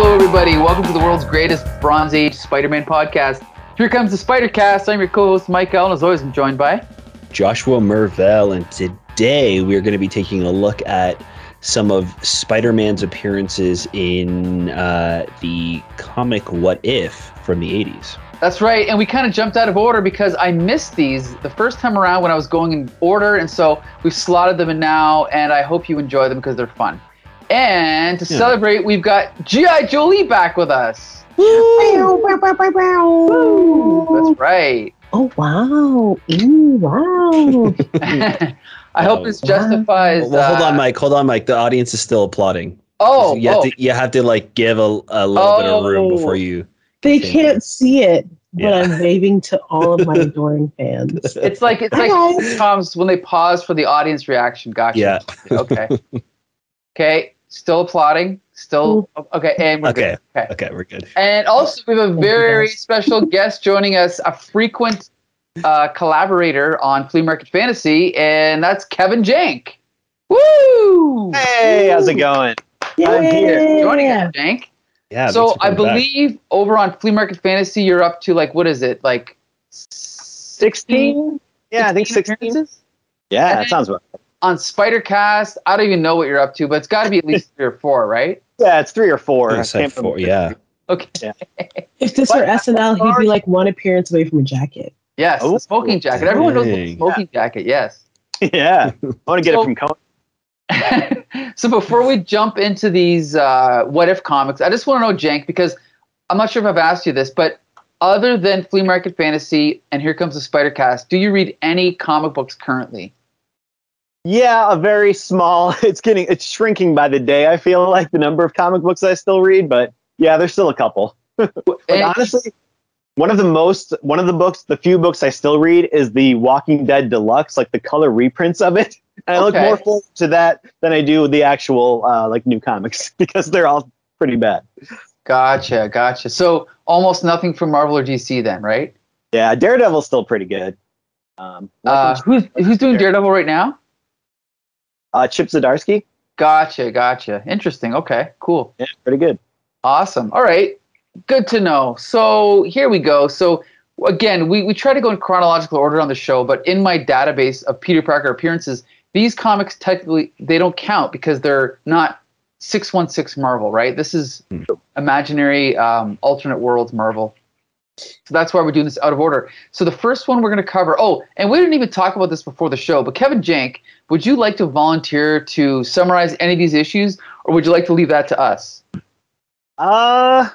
Hello, everybody. Welcome to the world's greatest Bronze Age Spider-Man podcast. Here comes the Spider-Cast. I'm your co-host, Mike Allen. As always, I'm joined by Joshua Mervell, and today we're going to be taking a look at some of Spider-Man's appearances in the comic What If from the 80s. That's right, and we kind of jumped out of order because I missed these the first time around when I was going in order, and so we've slotted them in now, and I hope you enjoy them because they're fun. And to celebrate, we've got G.I. Jolie back with us. Woo! That's right. Oh, wow. Ooh, wow. I hope this justifies... Well, hold on, Mike. The audience is still applauding. Oh, you have to like give a little bit of room before you... They can't see it, but I'm waving to all of my adoring fans. It's like sitcoms when they pause for the audience reaction. Gotcha. Yeah. Okay. Okay. Still applauding. Still okay. And we're good. Okay, we're good. And also we have a very special guest joining us, a frequent collaborator on Flea Market Fantasy, and that's Kevin Jank. Woo! Hey, how's it going? I'm here joining us, Jank. Yeah. So I believe over on Flea Market Fantasy, you're up to like, what is it, like 16? Yeah, I think 16. Appearances? Yeah, that sounds right. On Spider-Cast, I don't even know what you're up to, but it's got to be at least 3 or 4, right? Yeah, it's 3 or 4. I said 4, yeah. Okay. Yeah. If this were SNL, he'd be like one appearance away from a jacket. Yes, the smoking jacket. Everyone knows the smoking jacket, yes. Yeah, I want to get it from Kane. So before we jump into these What If comics, I just want to know, Jank, because I'm not sure if I've asked you this, but other than Flea Market Fantasy and Here Comes the Spider-Cast, do you read any comic books currently? Yeah, a very small. It's shrinking by the day. I feel like the number of comic books I still read, but yeah, there's still a couple. But honestly, the few books I still read is the Walking Dead Deluxe, like the color reprints of it. And I look more forward to that than I do the actual like new comics because they're all pretty bad. Gotcha. So almost nothing from Marvel or DC then, right? Yeah, Daredevil's still pretty good. Who's doing Daredevil right now? Chip Zdarsky. Gotcha. Interesting. Okay, cool. Yeah, pretty good. Awesome. All right. Good to know. So here we go. So again, we try to go in chronological order on the show, but in my database of Peter Parker appearances, these comics technically, they don't count because they're not 616 Marvel, right? This is imaginary alternate worlds Marvel. So that's why we're doing this out of order. So the first one we're going to cover, and we didn't even talk about this before the show, but Kevin Jank, would you like to volunteer to summarize any of these issues, or would you like to leave that to us? I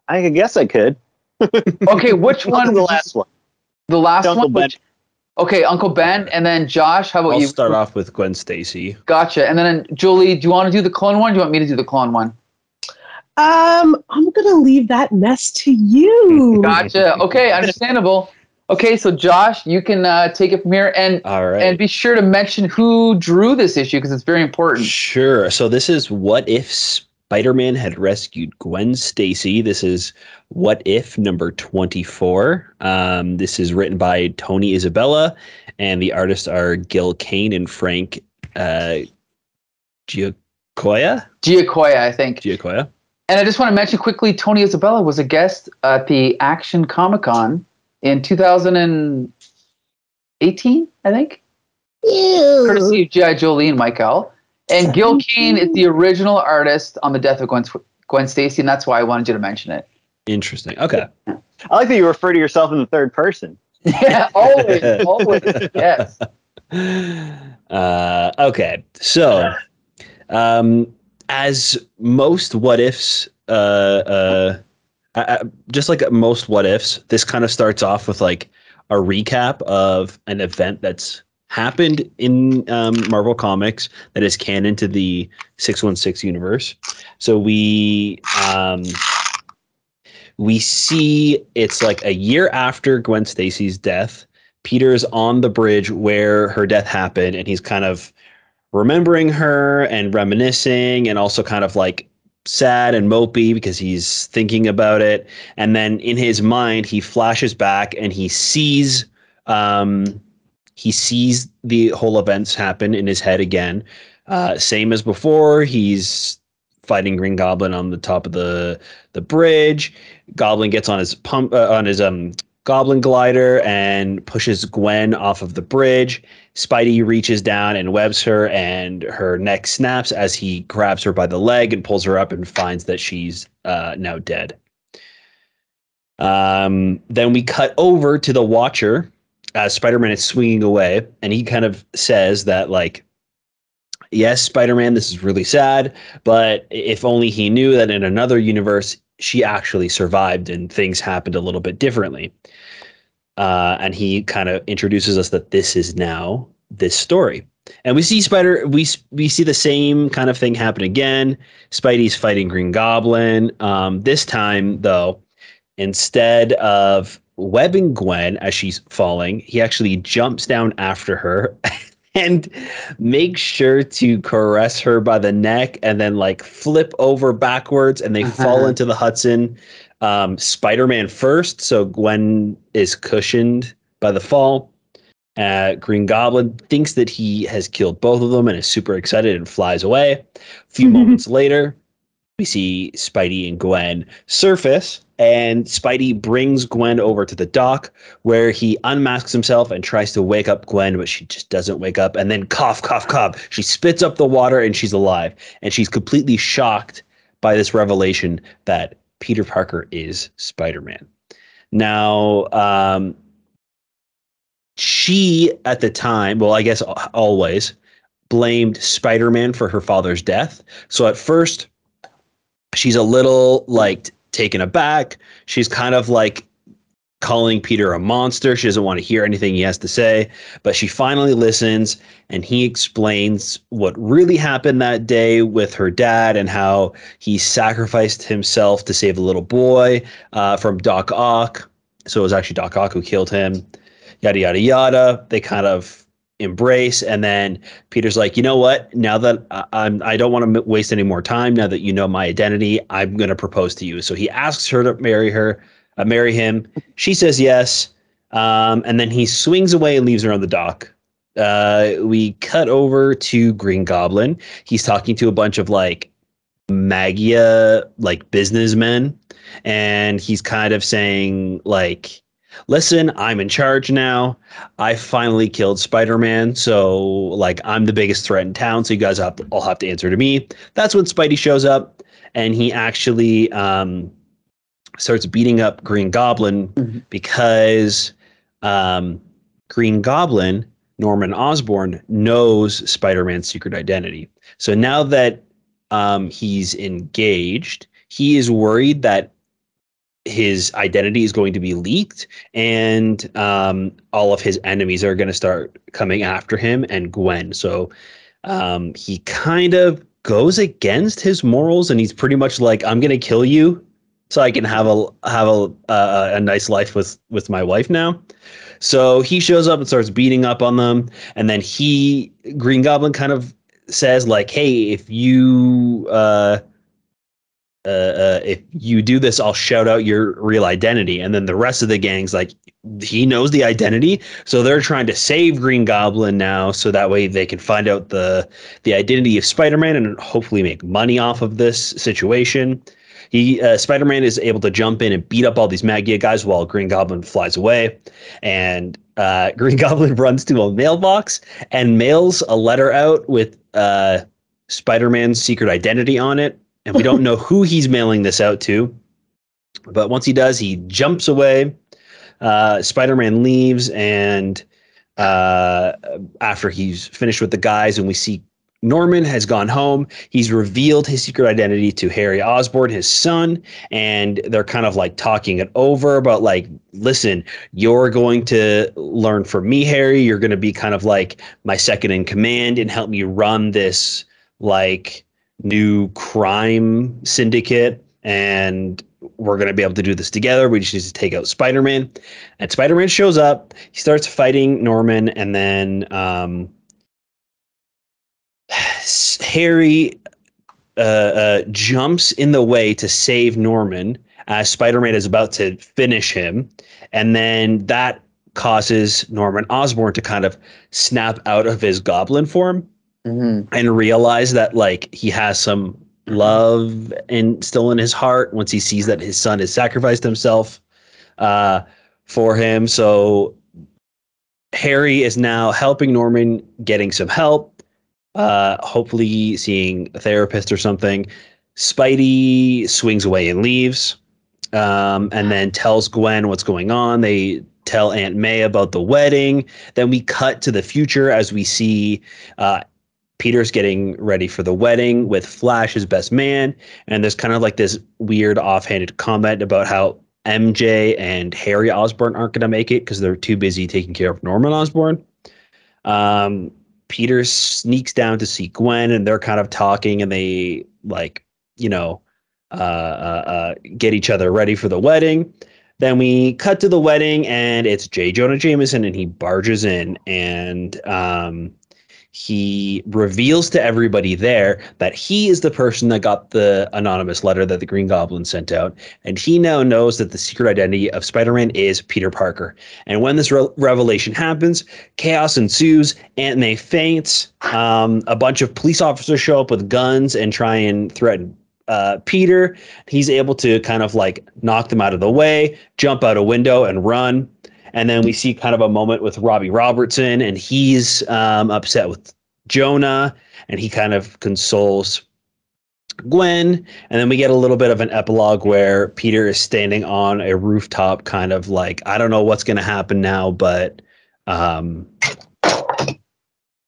guess I could. Okay, which one? The last one. The last Uncle one? Ben. Okay, Uncle Ben, and then Josh, how about you? I'll start off with Gwen Stacey. Gotcha. And then Julie, do you want to do the clone one, or do you want me to do the clone one? I'm gonna leave that mess to you. Gotcha. Okay, understandable. Okay, so Josh, you can take it from here, and All right. and be sure to mention who drew this issue because it's very important. Sure. So this is What If Spider-Man Had Rescued Gwen Stacy. This is What If number 24. This is written by Tony Isabella, and the artists are Kane and Frank Giacoia, I think. Giacoia. And I just want to mention quickly, Tony Isabella was a guest at the Action Comic-Con in 2018, I think. Ew. Courtesy of G.I. Jolie and Michael. And Gil Kane is the original artist on the death of Gwen Stacy, and that's why I wanted you to mention it. Interesting. Okay. I like that you refer to yourself in the third person. Yeah, always, yes. Okay. So, as most what ifs, just like most what ifs, this kind of starts off with like a recap of an event that's happened in Marvel Comics that is canon to the 616 universe. So we see it's like a year after Gwen Stacy's death. Peter's on the bridge where her death happened, and he's kind of remembering her and reminiscing, and also kind of like sad and mopey because he's thinking about it. And then in his mind, he flashes back and he sees the whole events happen in his head again. Same as before, he's fighting Green Goblin on the top of the bridge. Goblin gets on his Goblin glider and pushes Gwen off of the bridge. Spidey reaches down and webs her, and her neck snaps as he grabs her by the leg and pulls her up and finds that she's now dead. Then we cut over to the Watcher as Spider-Man is swinging away, and he kind of says that, like, yes, Spider-Man, this is really sad, but if only he knew that in another universe, she actually survived and things happened a little bit differently. And he kind of introduces us that this is now this story. And we see we see the same kind of thing happen again. Spidey's fighting Green Goblin. This time, though, instead of webbing Gwen as she's falling, he actually jumps down after her and make sure to caress her by the neck and then like flip over backwards, and they fall into the Hudson. Spider-Man first, so Gwen is cushioned by the fall. Green Goblin thinks that he has killed both of them and is super excited and flies away. A few moments later, we see Spidey and Gwen surface, and Spidey brings Gwen over to the dock where he unmasks himself and tries to wake up Gwen, but she just doesn't wake up. And then cough, cough, cough. She spits up the water and she's alive. And she's completely shocked by this revelation that Peter Parker is Spider-Man. Now, she at the time, well, I guess always, blamed Spider-Man for her father's death. So at first, she's a little like taken aback. She's kind of like calling Peter a monster. She doesn't want to hear anything he has to say, but she finally listens, and he explains what really happened that day with her dad and how he sacrificed himself to save a little boy from Doc Ock. So it was actually Doc Ock who killed him. Yada, yada, yada. They kind of embrace, and then Peter's like, you know what, now that I don't want to waste any more time, now that you know my identity, I'm going to propose to you. So he asks her to marry him. She says yes, and then he swings away and leaves her on the dock. We cut over to Green Goblin. He's talking to a bunch of like Magia like businessmen, and he's kind of saying like, listen, I'm in charge now. I finally killed Spider-Man, so like I'm the biggest threat in town, so you guys all have to answer to me. That's when Spidey shows up, and he actually starts beating up Green Goblin because Green Goblin, Norman Osborn, knows Spider-Man's secret identity. So now that he's engaged, he is worried that his identity is going to be leaked, and all of his enemies are going to start coming after him and Gwen. So he kind of goes against his morals, and he's pretty much like, I'm going to kill you so I can have a nice life with my wife now. So he shows up and starts beating up on them, and then Green Goblin kind of says like, hey, if you do this, I'll shout out your real identity. And then the rest of the gang's like, he knows the identity, so they're trying to save Green Goblin now, so that way they can find out the identity of Spider-Man and hopefully make money off of this situation. Spider-Man is able to jump in and beat up all these Magia guys while Green Goblin flies away. And Green Goblin runs to a mailbox and mails a letter out with Spider-Man's secret identity on it. And we don't know who he's mailing this out to. But once he does, he jumps away. Spider-Man leaves, and after he's finished with the guys, and we see Norman has gone home, he's revealed his secret identity to Harry Osborn, his son, and they're kind of like talking it over about like, listen, you're going to learn from me, Harry. You're going to be kind of like my second in command and help me run this like new crime syndicate, and we're going to be able to do this together. We just need to take out Spider-Man. And Spider-Man shows up. He starts fighting Norman, and then Harry jumps in the way to save Norman as Spider-Man is about to finish him. And then that causes Norman Osborn to kind of snap out of his goblin form and realize that like he has some love and still in his heart once he sees that his son has sacrificed himself for him. So Harry is now helping Norman, getting some help, hopefully seeing a therapist or something. Spidey swings away and leaves, and then tells Gwen what's going on. They tell Aunt May about the wedding. Then we cut to the future as we see Peter's getting ready for the wedding with Flash as best man. And there's kind of like this weird offhanded comment about how MJ and Harry Osborn aren't going to make it because they're too busy taking care of Norman Osborn. Peter sneaks down to see Gwen, and they're kind of talking, and they like, get each other ready for the wedding. Then we cut to the wedding, and it's J. Jonah Jameson, and he barges in, and he reveals to everybody there that he is the person that got the anonymous letter that the Green Goblin sent out. And he now knows that the secret identity of Spider-Man is Peter Parker. And when this revelation happens, chaos ensues. Aunt May faints. A bunch of police officers show up with guns and try and threaten Peter. He's able to kind of like knock them out of the way, jump out a window and run. And then we see kind of a moment with Robbie Robertson, and he's upset with Jonah, and he kind of consoles Gwen. And then we get a little bit of an epilogue where Peter is standing on a rooftop, kind of like, I don't know what's going to happen now, but, we're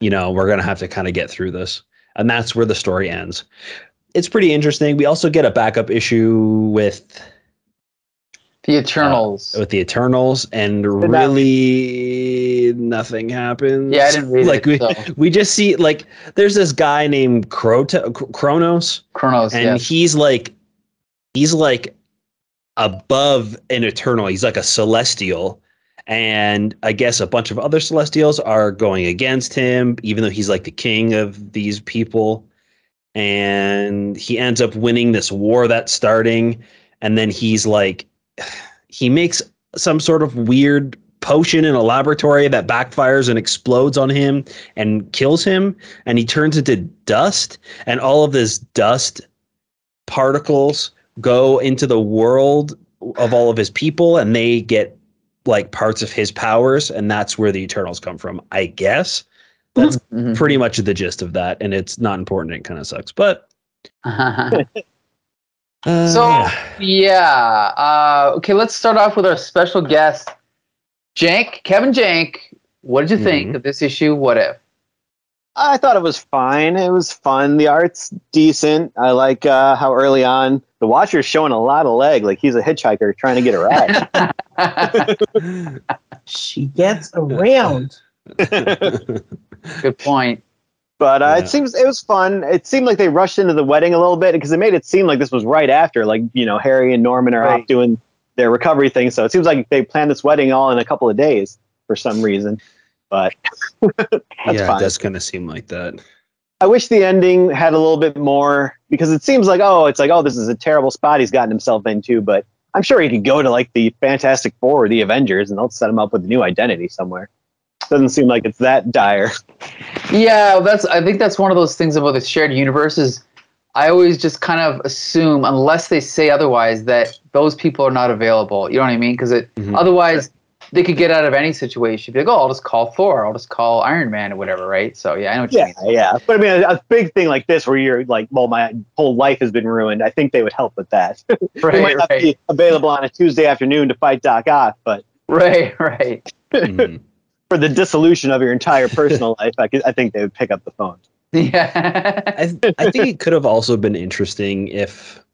going to have to kind of get through this. And that's where the story ends. It's pretty interesting. We also get a backup issue with the Eternals. And really nothing happens. Yeah, I didn't read it. We just see like there's this guy named Kronos. And he's like above an Eternal. He's like a Celestial. And I guess a bunch of other Celestials are going against him, even though he's like the king of these people. And he ends up winning this war that's starting. And then he's like, he makes some sort of weird potion in a laboratory that backfires and explodes on him and kills him. And he turns into dust. And all of this dust particles go into the world of all of his people, and they get like parts of his powers. And that's where the Eternals come from, I guess. That's pretty much the gist of that. And it's not important. It kind of sucks, but okay, let's start off with our special guest, Kevin Jank. What did you think of this issue? What If? I thought it was fine. It was fun. The art's decent. I like how early on the Watcher's showing a lot of leg, like he's a hitchhiker trying to get a ride. She gets around. Good point. But it was fun. It seemed like they rushed into the wedding a little bit because it made it seem like this was right after, like, Harry and Norman are off doing their recovery thing. So it seems like they planned this wedding all in a couple of days for some reason. But that's fine. That's going to seem like that. I wish the ending had a little bit more, because it seems like, this is a terrible spot he's gotten himself into. But I'm sure he could go to like the Fantastic Four or the Avengers and they'll set him up with a new identity somewhere. Doesn't seem like it's that dire. Yeah, I think that's one of those things about the shared universe is I always just kind of assume, unless they say otherwise, that those people are not available. You know what I mean? Because otherwise they could get out of any situation. Be like, I'll just call Thor. I'll just call Iron Man or whatever, right? So, I know what you mean. Yeah. But I mean, a big thing like this where you're like, well, my whole life has been ruined. I think they would help with that. They might not be available on a Tuesday afternoon to fight Doc Ock, but... Right. For the dissolution of your entire personal life, I think they would pick up the phone. Yeah. I think it could have also been interesting if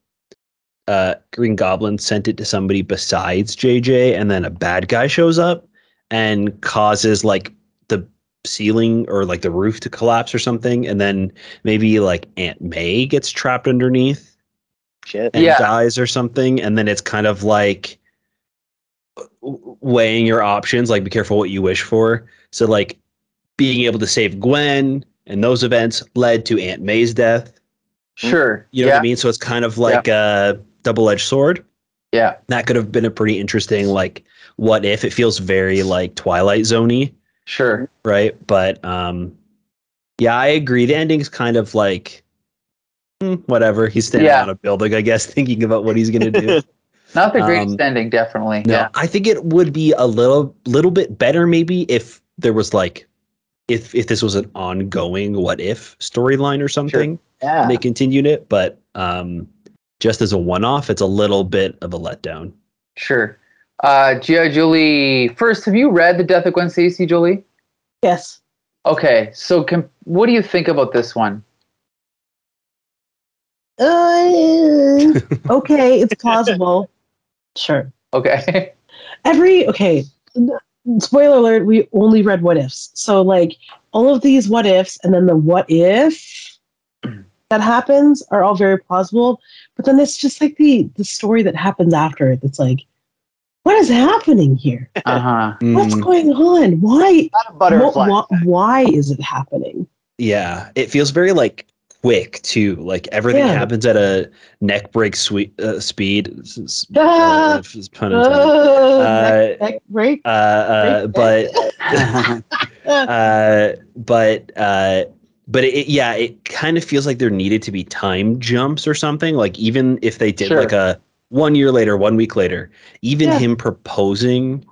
Green Goblin sent it to somebody besides JJ, and then a bad guy shows up and causes like the ceiling or like the roof to collapse or something, and then maybe like Aunt May gets trapped underneath and dies or something, and then it's kind of like weighing your options, like be careful what you wish for. So like being able to save Gwen and those events led to Aunt May's death. Sure. You know what I mean? So it's kind of like a double-edged sword. Yeah. That could have been a pretty interesting, like, what if. It feels very like Twilight Zone-y. Sure. Right. But I agree. The ending's kind of like whatever. He's standing on a building, I guess, thinking about what he's going to do. Not the greatest ending, definitely. No, yeah. I think it would be a little bit better maybe if there was like, if this was an ongoing what if storyline or something. Sure. Yeah. And they continued it, but just as a one-off, it's a little bit of a letdown. Sure. Julie, first, have you read The Death of Gwen Stacy, Julie? Yes. Okay, so what do you think about this one? Okay, it's plausible. Sure. Okay. Spoiler alert, we only read what ifs. So like all of these what ifs and then the what if that happens are all very plausible. But then it's just like the story that happens after it that's like, what is happening here? Uh-huh. What's going on? Why? Not a butterfly. Why is it happening? Yeah, it feels very like quick too. Like everything happens at a neck break speed. Pun intended. Neck break. But it kind of feels like there needed to be time jumps or something. Like even if they did like a 1 year later, 1 week later, even him proposing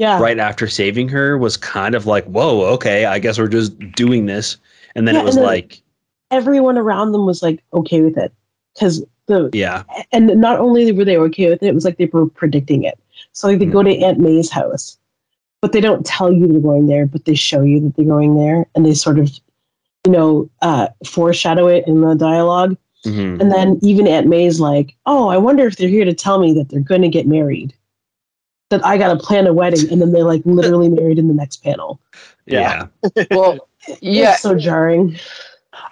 right after saving her was kind of like, whoa, okay, I guess we're just doing this. And then it was like everyone around them was like okay with it because and not only were they okay with it, it was like they were predicting it. So like they go to Aunt May's house, but they don't tell you they're going there, but they show you that they're going there, and they sort of foreshadow it in the dialogue. Mm-hmm. And then even Aunt May's like, oh, I wonder if they're here to tell me that they're going to get married, that I got to plan a wedding, and then they're like literally married in the next panel. Yeah. Well, it's so jarring.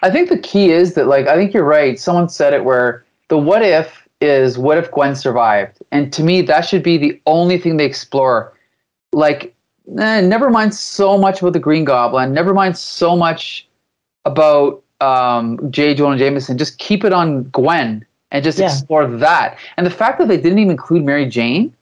I think the key is that, like, I think you're right. Someone said it where the what if is what if Gwen survived? And to me, that should be the only thing they explore. Like, never mind so much about the Green Goblin. Never mind so much about J. Jonah Jameson. Just keep it on Gwen and just explore that. And the fact that they didn't even include Mary Jane,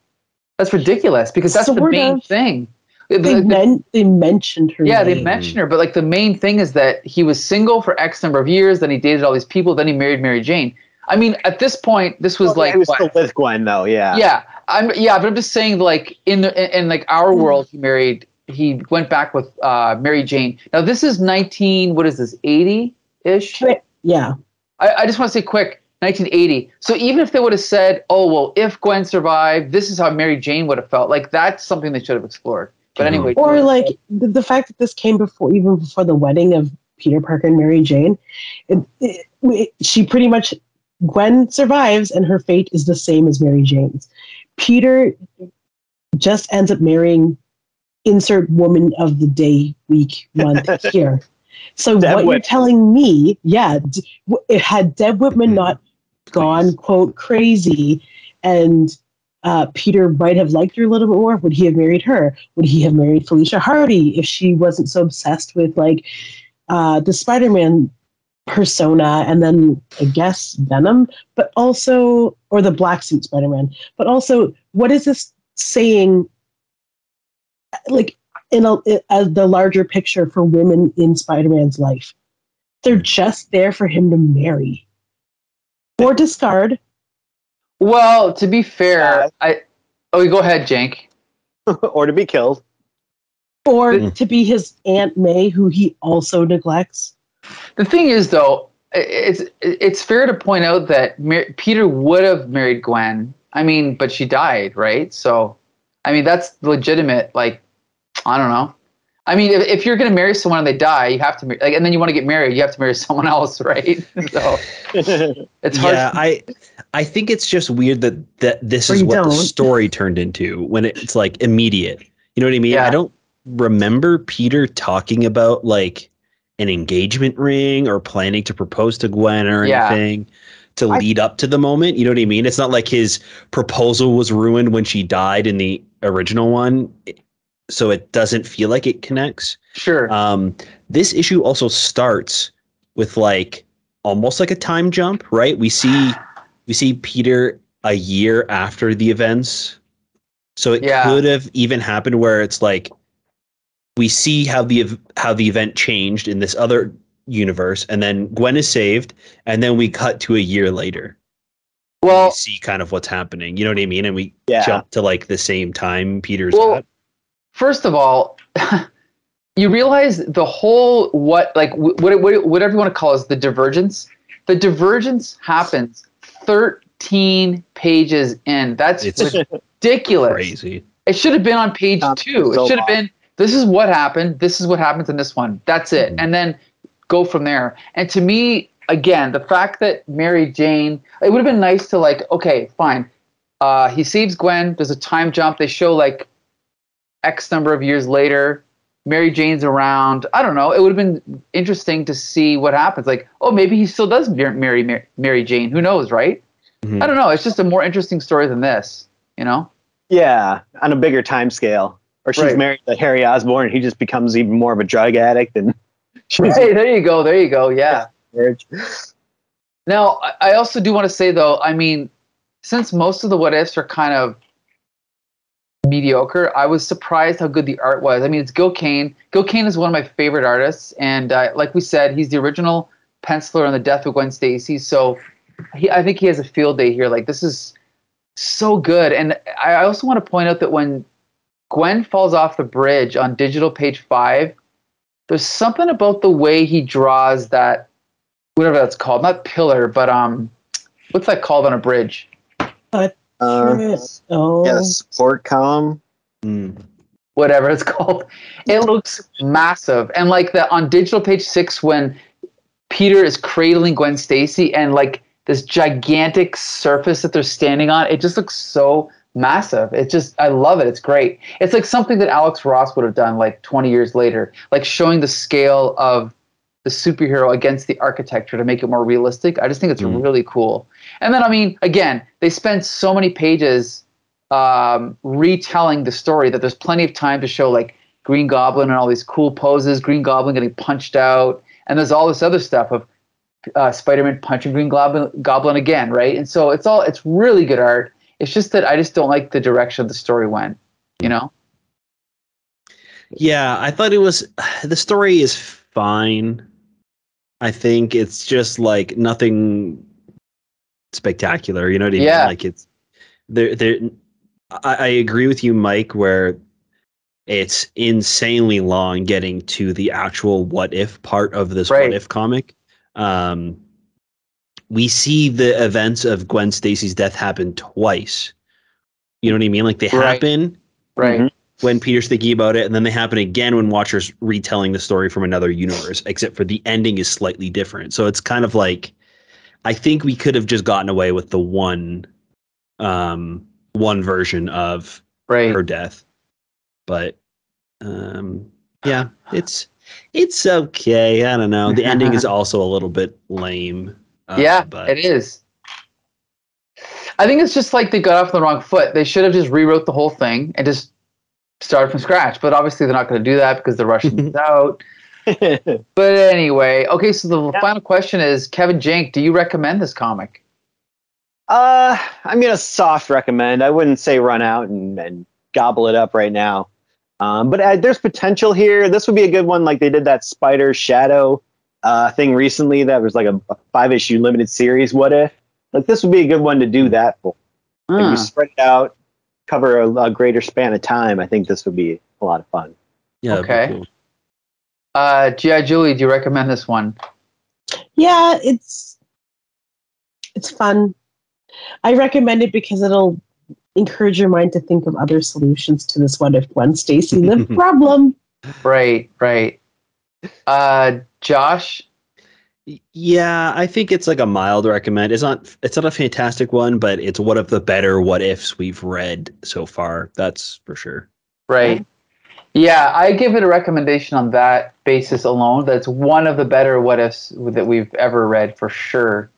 that's ridiculous because that's the main thing. They mentioned her. Yeah, name. they mentioned her, but like the main thing is that he was single for X number of years, then he dated all these people, then he married Mary Jane. I mean, at this point, this was he was still with Gwen though. Yeah. But I'm just saying, like in like our world, he went back with Mary Jane. Now this is 80-ish? Yeah. I just want to say quick, 1980. So even if they would have said, oh well, if Gwen survived, this is how Mary Jane would have felt. Like that's something they should have explored. But anyway, or like the fact that this came before the wedding of Peter Parker and Mary Jane, she pretty much, Gwen survives and her fate is the same as Mary Jane's. Peter just ends up marrying insert woman of the day, week, month here. So you're telling me, it had Deb Whitman not gone quote crazy and Peter might have liked her a little bit more, would he have married her? Would he have married Felicia Hardy if she wasn't so obsessed with like the Spider-Man persona and then I guess Venom, but also, or the black suit Spider-Man, but also what is this saying like in the larger picture for women in Spider-Man's life? They're just there for him to marry or discard. Well, to be fair, go ahead, Jank. Or to be killed. Or to be his Aunt May, who he also neglects. The thing is, though, it's fair to point out that Peter would have married Gwen. I mean, but she died, right? So, I mean, that's legitimate. Like, I don't know. I mean, if you're going to marry someone and they die, you have to marry, and then you want to get married, you have to marry someone else, right? So it's hard. Yeah, I think it's just weird that this is what the story turned into when it's like immediate. You know what I mean? Yeah. I don't remember Peter talking about like an engagement ring or planning to propose to Gwen or anything to lead up to the moment. You know what I mean? It's not like his proposal was ruined when she died in the original one. So it doesn't feel like it connects. Sure. This issue also starts with like almost like a time jump, right? We see Peter a year after the events. So it could have even happened where it's like we see how the event changed in this other universe, and then Gwen is saved, and then we cut to a year later. Well, we see kind of what's happening. You know what I mean? And we Yeah. jump to like the same time Peter's well, at. first of all, you realize the whole whatever you want to call it, the divergence. The divergence happens 13 pages in. That's ridiculous. Crazy. It should have been on page 2. It so should have been, this is what happened. This is what happens in this one. That's it. Mhm. And then go from there. And to me, again, the fact that Mary Jane, it would have been nice to like, okay, fine. He saves Gwen. There's a time jump. They show like X number of years later. Mary Jane's around. I don't know. It would have been interesting to see what happens. Like, oh, maybe he still does marry Mary Jane. Who knows, right? Mhm. I don't know. It's just a more interesting story than this, you know? Yeah, on a bigger time scale. Or she's Right. married to Harry Osborn, and he just becomes even more of a drug addict. And Hey, there you go. There you go. Yeah. Now, I also do want to say, though, I mean, since most of the what ifs are kind of mediocre, I was surprised how good the art was. I mean, it's Gil Kane. Gil Kane is one of my favorite artists. And like we said, he's the original penciler on the death of Gwen Stacy. So I think he has a field day here. Like, this is so good. And I also want to point out that when Gwen falls off the bridge on digital page 5, there's something about the way he draws that, whatever that's called, not pillar, but what's that called on a bridge? yeah, the support column. Whatever it's called. It looks massive. And like on digital page 6, when Peter is cradling Gwen Stacy and like this gigantic surface that they're standing on, it just looks so massive. It just, I love it. It's great. It's like something that Alex Ross would have done like 20 years later, like showing the scale of the superhero against the architecture to make it more realistic. I just think it's really cool. And then, I mean, again, they spend so many pages retelling the story that there's plenty of time to show like Green Goblin and all these cool poses, Green Goblin getting punched out, and there's all this other stuff of Spider-Man punching Green Goblin again, right? And so it's really good art. It's just that I just don't like the direction the story went, you know? Yeah, I thought the story is fine. I think it's just like nothing spectacular, you know what I mean? Yeah. Like it's there. I agree with you, Mike, where it's insanely long getting to the actual what if part of this Right. what if comic. We see the events of Gwen Stacy's death happen twice. You know what I mean? Like they happen Right. when Peter's thinking about it, and then they happen again when Watcher's retelling the story from another universe, except for the ending is slightly different. So it's kind of like, I think we could have just gotten away with the one version of her death. But yeah, it's okay. I don't know. The ending is also a little bit lame. But it is. I think it's just like they got off on the wrong foot. They should have just rewrote the whole thing and just started from scratch. But obviously they're not going to do that because they're rushing things out. But anyway, okay, so the final question is, Kevin Jank, do you recommend this comic? I mean, a soft recommend. I wouldn't say run out and gobble it up right now. But there's potential here. This would be a good one. Like they did that Spider Shadow thing recently. That was like a 5-issue limited series. What if? Like this would be a good one to do that for. Like you spread it out, cover a greater span of time. I think this would be a lot of fun. Yeah. Okay. Cool. G.I. Julie, do you recommend this one? Yeah, it's fun. I recommend it because it'll encourage your mind to think of other solutions to this what if Gwen Stacy lived problem. Right. Josh? Yeah, I think it's like a mild recommend. It's not a fantastic one, but it's one of the better what ifs we've read so far. That's for sure. Right. Yeah, I give it a recommendation on that basis alone. That's one of the better what ifs that we've ever read for sure.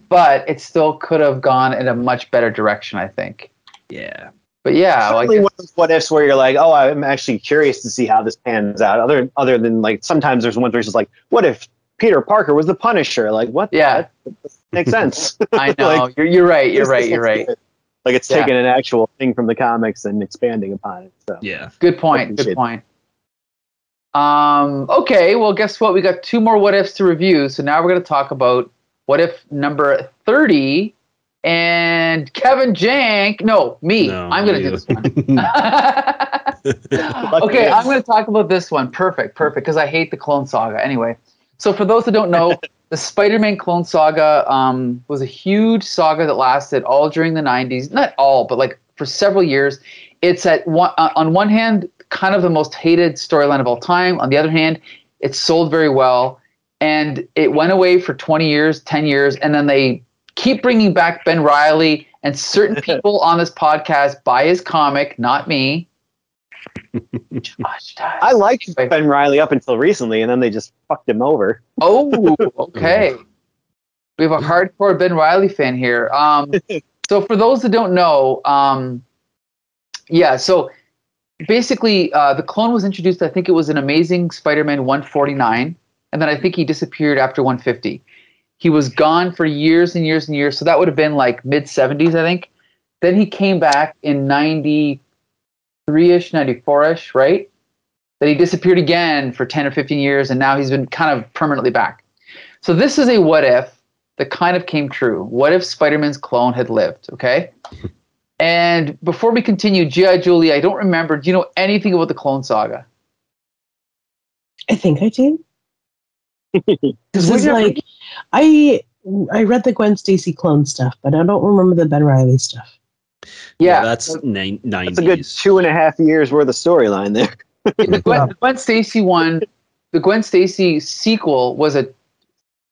But it still could have gone in a much better direction, I think. Yeah. But yeah, Certainly one of those what ifs where you're like, oh, I'm actually curious to see how this pans out. Other than like sometimes there's ones where it's just like, what if Peter Parker was the Punisher? Like what? Yeah, that makes sense. I know. Like, you're right. You're right. Like it's taking an actual thing from the comics and expanding upon it. So Yeah. Good point. Okay, well, guess what? We got 2 more what ifs to review. So now we're going to talk about what if number 30. And Kevin Jank, no, me. No, I'm going to do this one. Okay, I'm going to talk about this one. Perfect, because I hate the Clone Saga. Anyway, so for those that don't know, the Spider-Man Clone Saga was a huge saga that lasted all during the 90s. Not all, but like for several years. It's on one hand, kind of the most hated storyline of all time. On the other hand, it sold very well. And it went away for 20 years, 10 years, and then they keep bringing back Ben Reilly, and certain people on this podcast buy his comic, not me. I liked Ben Reilly up until recently, and then they just fucked him over. Oh, okay. We have a hardcore Ben Reilly fan here. So for those that don't know, so basically the clone was introduced, I think it was in Amazing Spider-Man 149, and then I think he disappeared after 150. He was gone for years and years and years, so that would have been like mid-70s, I think. Then he came back in 93-ish, 94-ish, right? Then he disappeared again for 10 or 15 years, and now he's been kind of permanently back. So this is a what if that kind of came true. What if Spider-Man's clone had lived, okay? And before we continue, G.I. Julie, I don't remember. Do you know anything about the Clone Saga? I think I do. This is like, I read the Gwen Stacey clone stuff, but I don't remember the Ben Reilly stuff. Yeah, that's 90s. That's a good 2.5 years worth of storyline there. The Gwen Stacey one, the Gwen Stacey sequel was a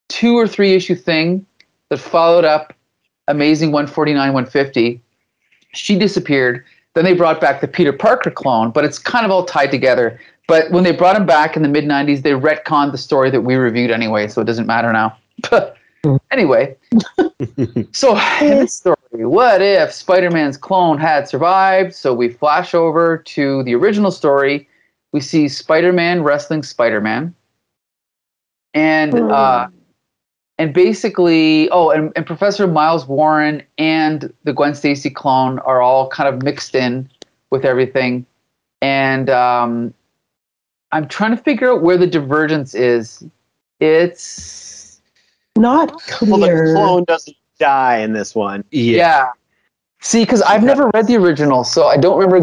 2 or 3 issue thing that followed up Amazing 149, 150. She disappeared. Then they brought back the Peter Parker clone, but it's kind of all tied together. But when they brought him back in the mid-90s, they retconned the story that we reviewed anyway, so it doesn't matter now. Anyway, so in this story, what if Spider-Man's clone had survived? So we flash over to the original story. We see Spider-Man wrestling Spider-Man. And basically, and Professor Miles Warren and the Gwen Stacy clone are all kind of mixed in with everything. And I'm trying to figure out where the divergence is. It's not clear. Well, the clone doesn't die in this one. Yeah. See, because I've never read the original, so I don't remember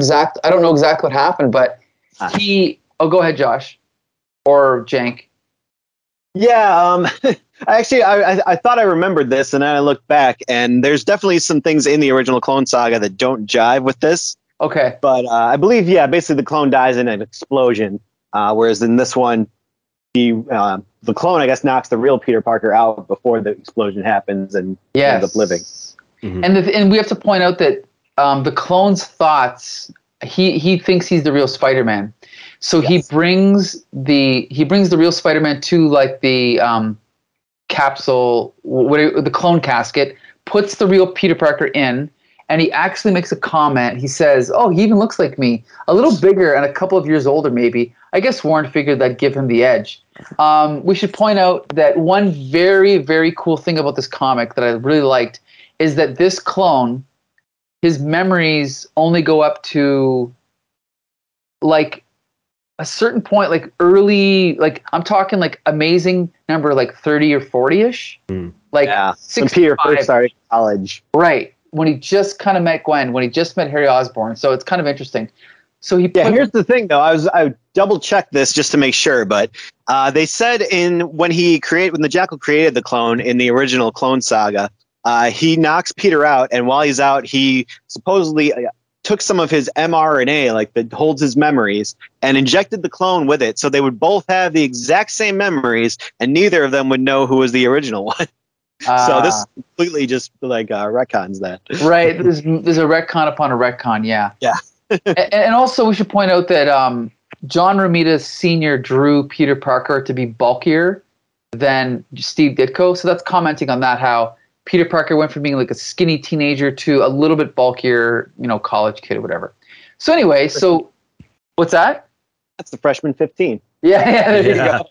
I don't know exactly what happened, but go ahead, Josh. Or Jank. Yeah, actually, I thought I remembered this, and then I looked back, and there's definitely some things in the original Clone Saga that don't jive with this. Okay. But I believe, basically the clone dies in an explosion, whereas in this one, the clone, I guess, knocks the real Peter Parker out before the explosion happens and ends up living. Mm-hmm. And we have to point out that the clone's thoughts, he thinks he's the real Spider-Man. So he brings the real Spider-Man to like the capsule, the clone casket, puts the real Peter Parker in, and he actually makes a comment. He says, "Oh, he even looks like me, a little bigger and a couple of years older, maybe." I guess Warren figured that'd give him the edge. We should point out that one very, very cool thing about this comic that I really liked is that this clone, his memories only go up to like a certain point, like early, like I'm talking like Amazing number like 30 or 40-ish. Like when Peter first started college. Right. When he just kind of met Gwen, when he just met Harry Osborn. So it's kind of interesting. So here's the thing though. I double checked this just to make sure, but they said when the Jackal created the clone in the original Clone Saga, he knocks Peter out, and while he's out, he supposedly took some of his mRNA, like that holds his memories, and injected the clone with it, so they would both have the exact same memories, and neither of them would know who was the original one. So this completely just like retcons that. Right. There's a retcon upon a retcon. Yeah. Yeah. and also we should point out that John Romita Sr. drew Peter Parker to be bulkier than Steve Ditko. So that's commenting on that, how Peter Parker went from being like a skinny teenager to a little bit bulkier, college kid or whatever. So anyway, what's that? That's the freshman 15. Yeah, there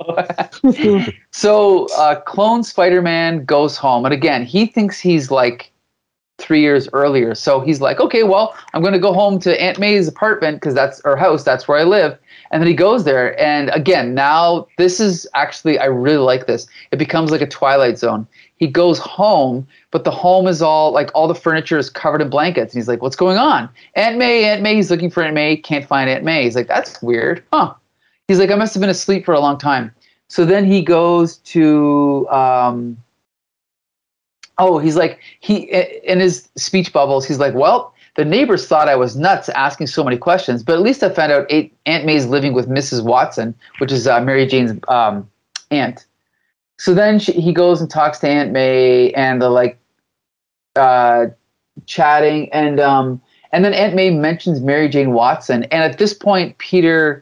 you go. So clone Spider-Man goes home. And again, he thinks he's like 3 years earlier. So he's like, okay, well, I'm going to go home to Aunt May's apartment because that's her house. That's where I live. And then he goes there. And again, now this is actually, I really like this. It becomes like a Twilight Zone. He goes home, but the home is all like all the furniture is covered in blankets. And he's like, what's going on? Aunt May, Aunt May. He's looking for Aunt May. Can't find Aunt May. He's like, that's weird. Huh. He's like, I must have been asleep for a long time. So then he goes to, he's like, in his speech bubbles, he's like, well, the neighbors thought I was nuts asking so many questions, but at least I found out Aunt May's living with Mrs. Watson, which is Mary Jane's aunt. So then he goes and talks to Aunt May, and they're like chatting, and then Aunt May mentions Mary Jane Watson, and at this point, Peter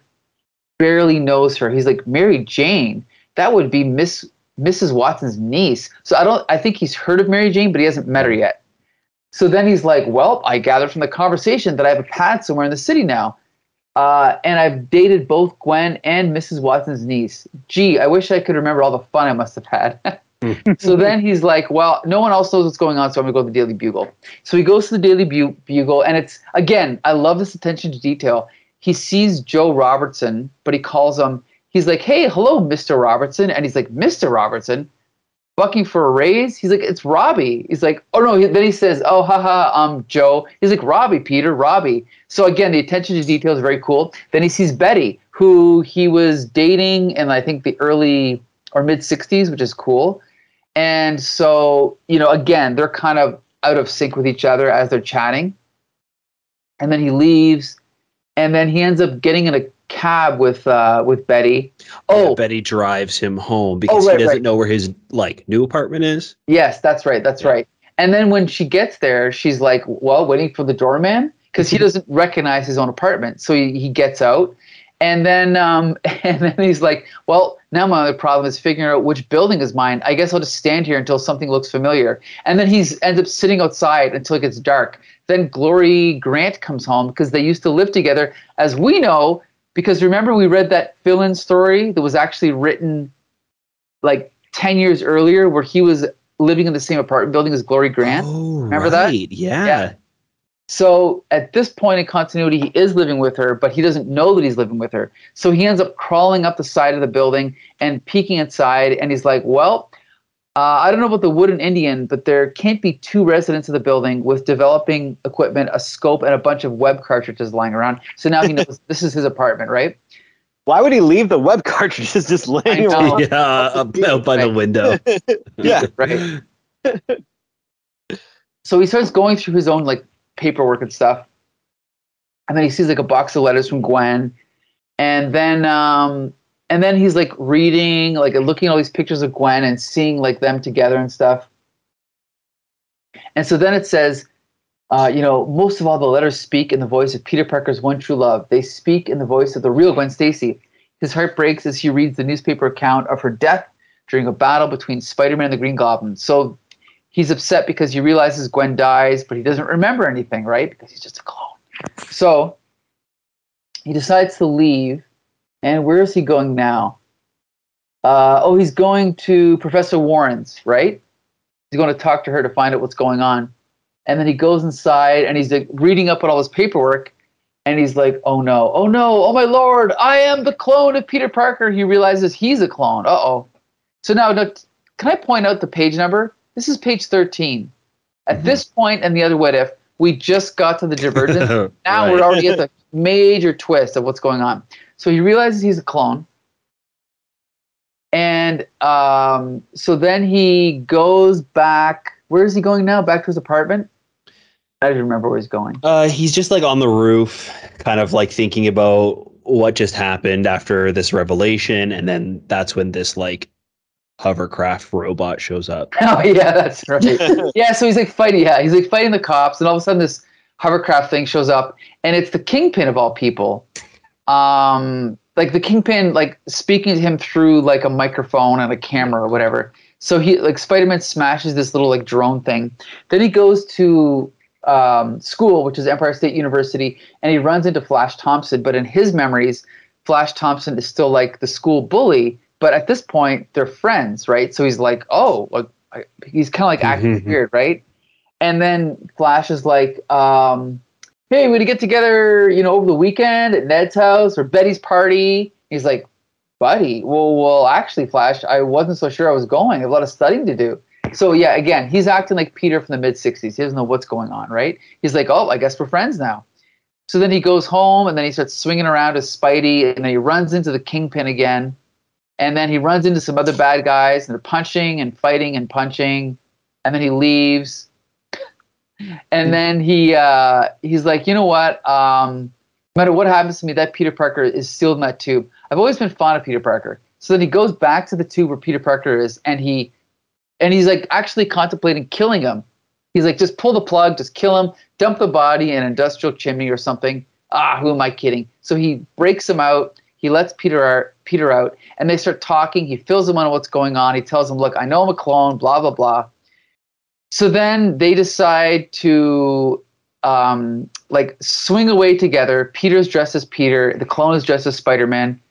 barely knows her. He's like, Mary Jane? That would be Mrs. Watson's niece. So I think he's heard of Mary Jane, but he hasn't met her yet. So then he's like, well, I gathered from the conversation that I have a pad somewhere in the city now. And I've dated both Gwen and Mrs. Watson's niece. Gee, I wish I could remember all the fun I must have had. So then he's like, well, no one else knows what's going on, so I'm going to go to the Daily Bugle. So he goes to the Daily Bugle, and it's, again, I love this attention to detail. He sees Joe Robertson, but he calls him, he's like, hey, hello, Mr. Robertson. And he's like, Mr. Robertson? Bucking for a raise? He's like, it's Robbie. He's like, oh no. Then he says, oh, haha, Joe. He's like, Robbie, Peter, Robbie. So again, the attention to detail is very cool. Then he sees Betty, who he was dating in, I think, the early or mid 60s, which is cool. And so, again, they're kind of out of sync with each other as they're chatting. And then he leaves, and then he ends up getting in a cab with Betty. Yeah, Betty drives him home because he doesn't know where his new apartment is. Yes, that's right. That's right. And then when she gets there, she's like, well, waiting for the doorman because he doesn't recognize his own apartment. So he gets out, and then he's like, well, now my other problem is figuring out which building is mine. I guess I'll just stand here until something looks familiar. And then he ends up sitting outside until it gets dark. Then Glory Grant comes home because they used to live together, as we know. Because remember, we read that fill-in story that was actually written like 10 years earlier where he was living in the same apartment building as Glory Grant. Oh, remember that? Yeah. So at this point in continuity, he is living with her, but he doesn't know that he's living with her. So he ends up crawling up the side of the building and peeking inside. And he's like, well, I don't know about the Wooden Indian, but there can't be two residents of the building with developing equipment, a scope, and a bunch of web cartridges lying around. So now he knows this is his apartment, right? Why would he leave the web cartridges just laying around? Yeah, out by the window. Yeah, right. So he starts going through his own paperwork and stuff, and then he sees a box of letters from Gwen, and then he's reading, looking at all these pictures of Gwen and seeing them together and stuff. And so then it says, most of all the letters speak in the voice of Peter Parker's one true love. They speak in the voice of the real Gwen Stacey. His heart breaks as he reads the newspaper account of her death during a battle between Spider-Man and the Green Goblin. So he's upset because he realizes Gwen dies, but he doesn't remember anything, right? Because he's just a clone. So he decides to leave. And where is he going now? He's going to Professor Warren's, right? He's going to talk to her to find out what's going on. And then he goes inside and he's reading up on all his paperwork. And he's like, oh no, oh my lord, I am the clone of Peter Parker. He realizes he's a clone. Uh-oh. So now, can I point out the page number? This is page 13. At this point in the other What If, we just got to the divergence. Now we're already at the major twist of what's going on. So he realizes he's a clone. And so then he goes back. Where is he going now? Back to his apartment? I don't remember where he's going. He's just on the roof, kind of thinking about what just happened after this revelation. And then that's when this hovercraft robot shows up. Oh, yeah, that's right. Yeah, so he's fighting. Yeah, he's fighting the cops. And all of a sudden this hovercraft thing shows up. And it's the Kingpin of all people. The Kingpin, speaking to him through a microphone and a camera or whatever. So he Spider-Man smashes this little drone thing. Then he goes to school, which is Empire State University, and he runs into Flash Thompson. But in his memories, Flash Thompson is still the school bully. But at this point, they're friends, right? So he's he's kind of acting weird, right? And then Flash is like, hey, we to get together, over the weekend at Ned's house or Betty's party. He's like, buddy, well, actually, Flash, I wasn't so sure I was going. I have a lot of studying to do. So, yeah, again, he's acting like Peter from the mid-'60s. He doesn't know what's going on, right? He's like, oh, I guess we're friends now. So then he goes home, and then he starts swinging around as Spidey, and then he runs into the Kingpin again. And then he runs into some other bad guys, and they're punching and fighting and punching. And then he leaves. And then he's like, you know what? No matter what happens to me, that Peter Parker is sealed in that tube. I've always been fond of Peter Parker. So then he goes back to the tube where Peter Parker is, and he's like actually contemplating killing him. He's like, just pull the plug, just kill him, dump the body in an industrial chimney or something. Who am I kidding? So he breaks him out. He lets Peter out, and they start talking. He fills him on what's going on. He tells him, look, I know I'm a clone, blah, blah, blah. So then they decide to swing away together. Peter's dressed as Peter. The clone is dressed as Spider-Man.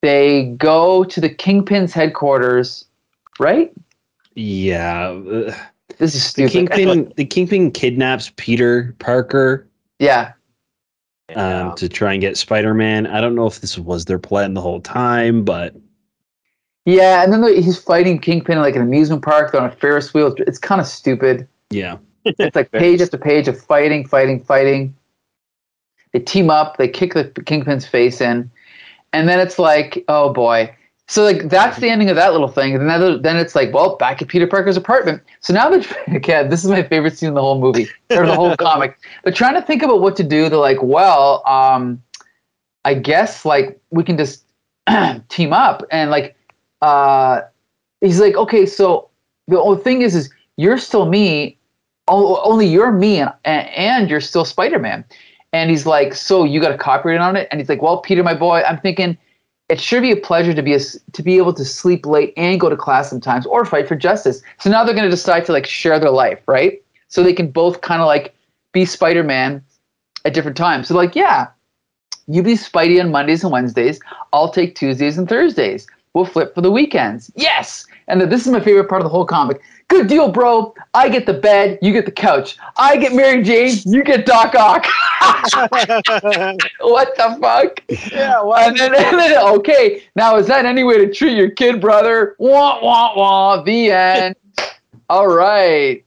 They go to the Kingpin's headquarters, right? Yeah. This is stupid. The Kingpin kidnaps Peter Parker. Yeah. To try and get Spider-Man. I don't know if this was their plan the whole time, but... Yeah, and then he's fighting Kingpin in like an amusement park. They're on a Ferris wheel. It's kind of stupid. Yeah. It's like page after page of fighting. They team up. They kick the Kingpin's face in. And then it's like, oh boy. So like that's the ending of that little thing. And then it's like, well, back at Peter Parker's apartment. So now again, this is my favorite scene in the whole movie or the whole comic. They're trying to think about what to do. They're like, well, I guess like we can just team up. And like he's like, okay, so the only thing is you're still me. Only you're me, and you're still Spider-Man. And he's like, so you got a copyright on it? And he's like, well, Peter, my boy, I'm thinking it should be a pleasure to be able to sleep late and go to class sometimes or fight for justice. So now they're going to decide to like share their life, right? So they can both kind of like be Spider-Man at different times. So like, yeah, you be Spidey on Mondays and Wednesdays. I'll take Tuesdays and Thursdays. We'll flip for the weekends. Yes. And this is my favorite part of the whole comic. Good deal, bro. I get the bed. You get the couch. I get Mary Jane. You get Doc Ock. What the fuck? Yeah. What? And then, okay. Now, is that any way to treat your kid, brother? Wah, wah, wah. The end. All right.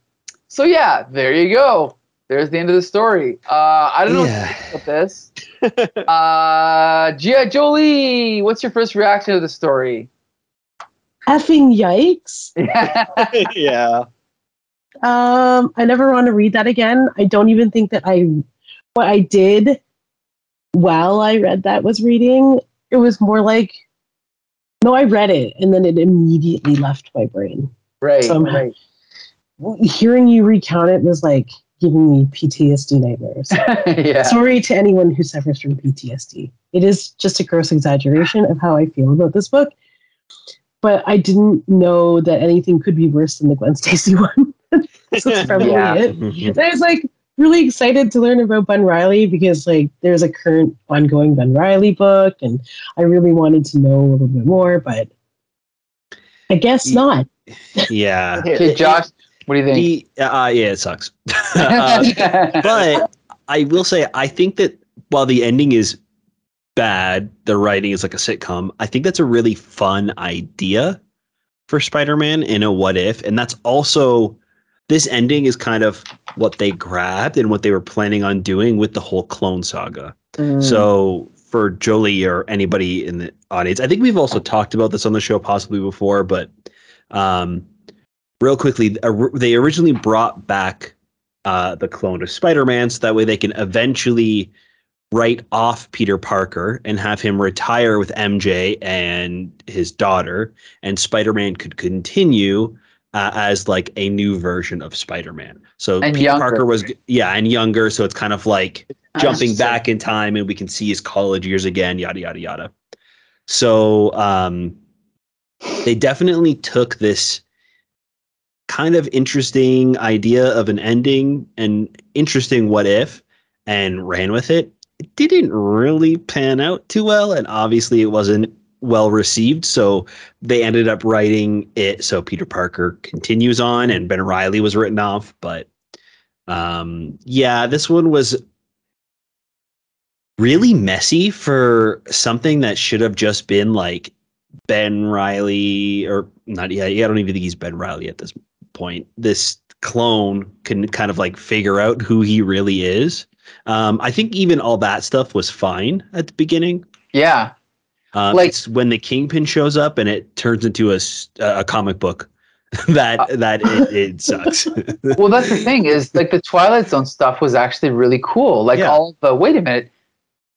So, yeah, there you go. There's the end of the story. I don't know what to think about this. Gia Jolie, what's your first reaction to the story? Effing yikes. Yeah. I never want to read that again. I don't even think that what I did while I read that was reading. It was more like, no, I read it and then it immediately left my brain. Right. So right. Hearing you recount it was like giving me PTSD nightmares. Yeah. Sorry to anyone who suffers from PTSD. It is just a gross exaggeration of how I feel about this book. But I didn't know that anything could be worse than the Gwen Stacey one. So that's probably it. And I was like really excited to learn about Ben Reilly because like there's a current ongoing Ben Reilly book and I really wanted to know a little bit more, but I guess not. Yeah. Okay, Josh, what do you think? Yeah, it sucks. But I will say, I think that while the ending is bad, the writing is like a sitcom. I think that's a really fun idea for Spider-Man in a what if. And that's also, this ending is kind of what they grabbed and what they were planning on doing with the whole clone saga. So for Jolie or anybody in the audience, I think we've also talked about this on the show possibly before, but real quickly, they originally brought back the clone of Spider-Man so that way they can eventually write off Peter Parker and have him retire with MJ and his daughter, and Spider-Man could continue as like a new version of Spider-Man. So and Peter younger. Parker was, and younger. So it's kind of like jumping back in time and we can see his college years again, yada, yada, yada. So they definitely took this kind of interesting idea of an ending and interesting what if and ran with it. It didn't really pan out too well, and obviously it wasn't well received, so they ended up writing it so Peter Parker continues on and Ben Reilly was written off. But Yeah, this one was really messy for something that should have just been like Ben Riley, or not. Yeah, I don't even think he's Ben Riley at this point. This clone can kind of like figure out who he really is. I think even all that stuff was fine at the beginning. Yeah. It's when the Kingpin shows up and it turns into a comic book that it sucks. Well, that's the thing is like the Twilight Zone stuff was actually really cool. Like all the wait a minute,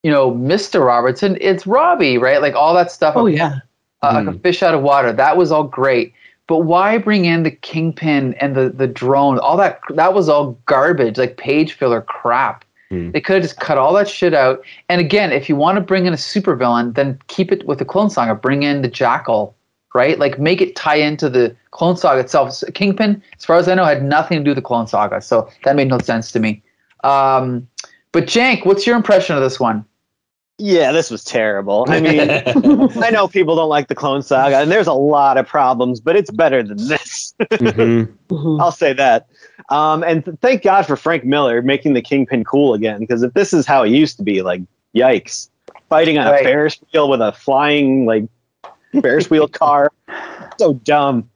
Mr. Robertson, it's Robbie, right? Like all that stuff. Oh yeah. Like a fish out of water. That was all great. But why bring in the Kingpin and the drone? All that was all garbage, like page filler crap. They could have just cut all that shit out. And again, if you want to bring in a supervillain, then keep it with the Clone Saga. Bring in the Jackal, right? Like make it tie into the Clone Saga itself. So Kingpin, as far as I know, had nothing to do with the Clone Saga. So that made no sense to me. But Jank, what's your impression of this one? Yeah, this was terrible. I mean, I know people don't like the Clone Saga, and there's a lot of problems, but it's better than this. I'll say that. And thank God for Frank Miller making the Kingpin cool again, because if this is how it used to be, like, yikes. Fighting on a Ferris wheel with a flying, like, Ferris wheel car. So dumb.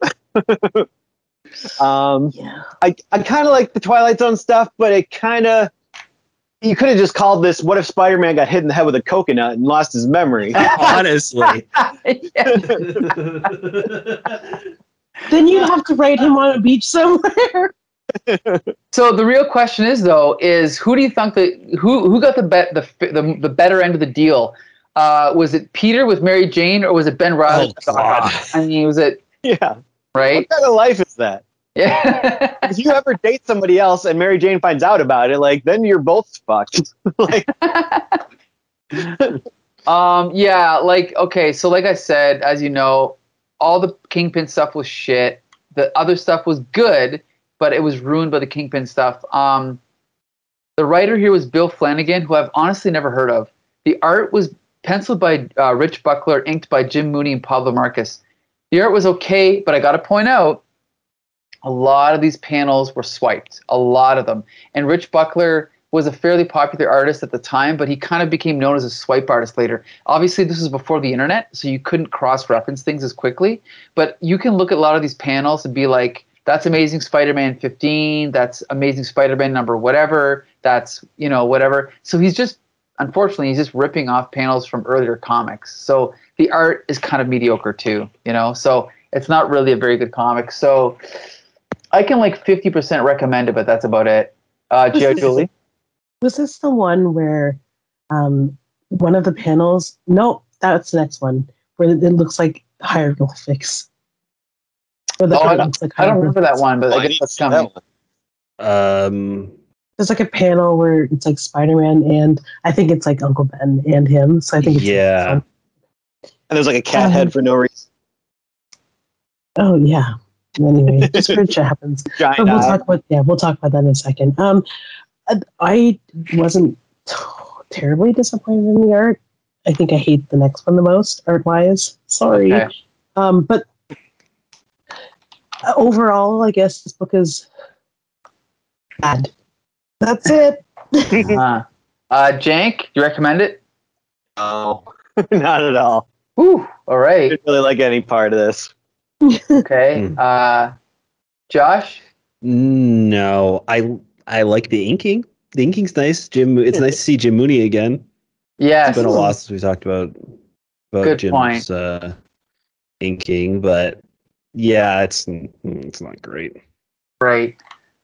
I kind of like the Twilight Zone stuff, but it kind of... You could have just called this, what if Spider-Man got hit in the head with a coconut and lost his memory? Honestly. Then you have to write him on a beach somewhere. So the real question is, though, who do you think who got the better end of the deal? Was it Peter with Mary Jane, or was it Ben Riley? Oh, God. I mean, was it? Yeah. Right? What kind of life is that? Yeah. If you ever date somebody else and Mary Jane finds out about it, like, then you're both fucked. Like, yeah, like, okay, so like I said, as you know, all the Kingpin stuff was shit. The other stuff was good, but it was ruined by the Kingpin stuff. The writer here was Bill Flanagan, who I've honestly never heard of. The art was penciled by Rich Buckler, inked by Jim Mooney and Pablo Marcus. The art was okay, but I got to point out, a lot of these panels were swiped, a lot of them. And Rich Buckler was a fairly popular artist at the time, but he kind of became known as a swipe artist later. Obviously, this was before the internet, so you couldn't cross-reference things as quickly. But you can look at a lot of these panels and be like, that's Amazing Spider-Man 15, that's Amazing Spider-Man number whatever, that's, whatever. So unfortunately, he's just ripping off panels from earlier comics. So the art is kind of mediocre too, So it's not really a very good comic. So... I can 50% recommend it, but that's about it. Julie? Was this the one where one of the panels? No, that's the next one where it looks like hieroglyphics. I don't remember that one, but I guess that's coming. There's a panel where it's Spider-Man and I think it's Uncle Ben and him. So I think it's and there's a cat head for no reason. Oh yeah. Anyway, just weird shit happens. But we'll talk about that in a second. I wasn't terribly disappointed in the art. I think I hate the next one the most, art-wise. Sorry. Okay. But overall, I guess this book is bad. That's it. Jank, do you recommend it? No, not at all. Ooh, all right. I didn't really like any part of this. Okay. Josh? No, I like the inking. The inking's nice. It's nice to see Jim Mooney again. Yeah, it's been a while since we talked about good Jim's inking, but yeah, it's not great. Right.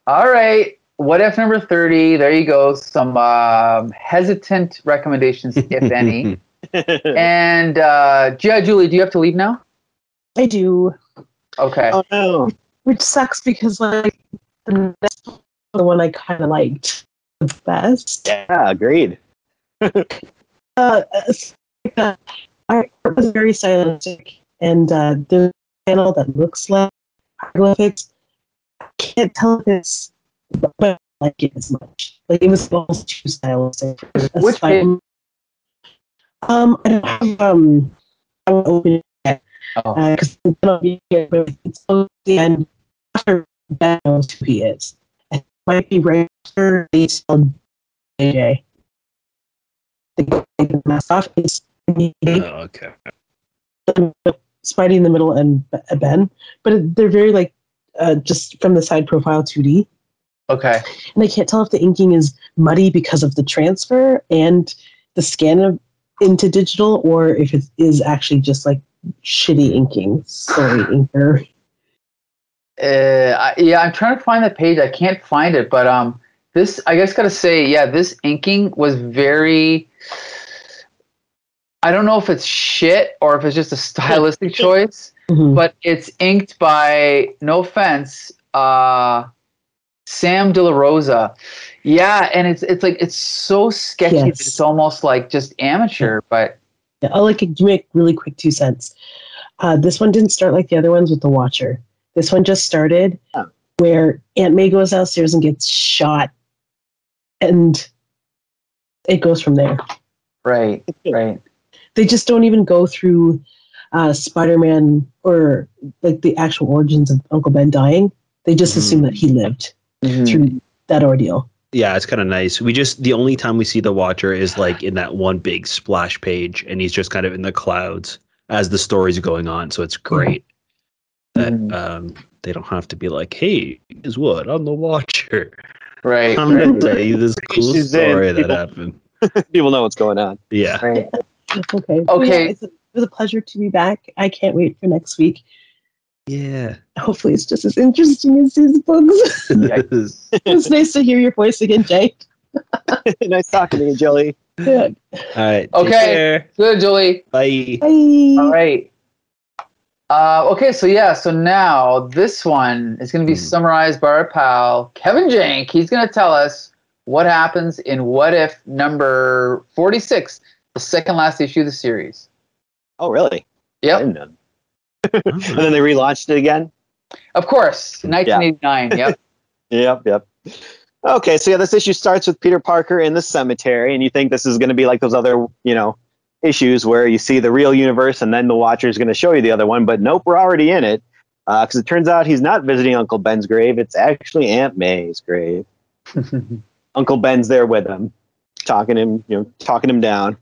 All right. What if number 30? There you go. Some hesitant recommendations, if any. And Julie, do you have to leave now? I do. Okay. Oh no. Which sucks because the next one, the one I kind of liked the best. Yeah, agreed. I was very stylistic, and the panel that looks like hieroglyphics. I can't tell if it's, but I like it as much. It was almost too stylistic. Which page? I don't have I won't open it yet. Because it's the end after Ben knows who he is. It might be right they tell JJ. They take the mask off. It's okay. Spidey in the middle and Ben, but they're very like just from the side profile 2D. Okay. And I can't tell if the inking is muddy because of the transfer and the scan into digital, or if it is actually just like shitty inking. Sorry, inker. Yeah, I'm trying to find the page. I can't find it, but this, I guess, gotta say, yeah, this inking was very. I don't know if it's shit or if it's just a stylistic choice, but it's inked by, no offense, Sam DeLaRosa. Yeah, and it's like it's so sketchy that it's almost like just amateur. But yeah, I'll like make really quick 2 cents. This one didn't start like the other ones with the Watcher. This one just started where Aunt May goes downstairs and gets shot, and it goes from there. Right. They just don't even go through Spider-Man or like the actual origins of Uncle Ben dying. They just assume that he lived through that ordeal. Yeah, it's kind of nice. The only time we see the Watcher is like in that one big splash page, and he's just kind of in the clouds as the story's going on. So it's great that they don't have to be like, "Hey, guess what? I'm the Watcher." Right. I'm gonna tell you this cool story that happened. People know what's going on. Yeah. Right. Okay. Yeah, it was a pleasure to be back. I can't wait for next week. Yeah. Hopefully it's just as interesting as these books. It's nice to hear your voice again, Jay. Nice talking to you, Joey. Yeah. All right. Okay. Good, Julie. Bye. Bye. All right. Okay, so now this one is going to be summarized by our pal Kevin Jank. He's going to tell us what happens in What If number 46, the second last issue of the series. Oh, really? Yep. And then they relaunched it again? Of course. 1989. Yep. Yep. Okay, so yeah, this issue starts with Peter Parker in the cemetery, and you think this is going to be like those other, issues where you see the real universe and then the Watcher is going to show you the other one, but nope, we're already in it. Because it turns out he's not visiting Uncle Ben's grave. It's actually Aunt May's grave. Uncle Ben's there with him, talking him down.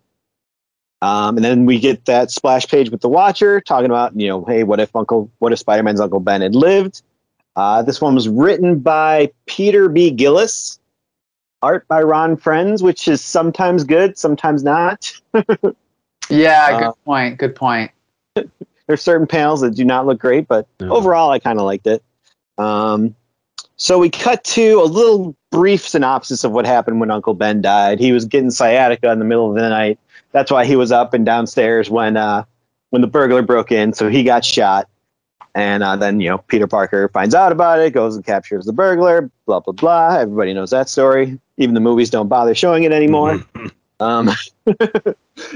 And then we get that splash page with the Watcher talking about, hey, what if Spider-Man's Uncle Ben had lived? This one was written by Peter B. Gillis, art by Ron Frenz, which is sometimes good, sometimes not. Yeah, good point. There's certain panels that do not look great, but overall I kind of liked it. So we cut to a little brief synopsis of what happened when Uncle Ben died. He was getting sciatica in the middle of the night. That's why he was up and downstairs when the burglar broke in, so he got shot. And then, Peter Parker finds out about it, goes and captures the burglar, blah, blah, blah. Everybody knows that story. Even the movies don't bother showing it anymore.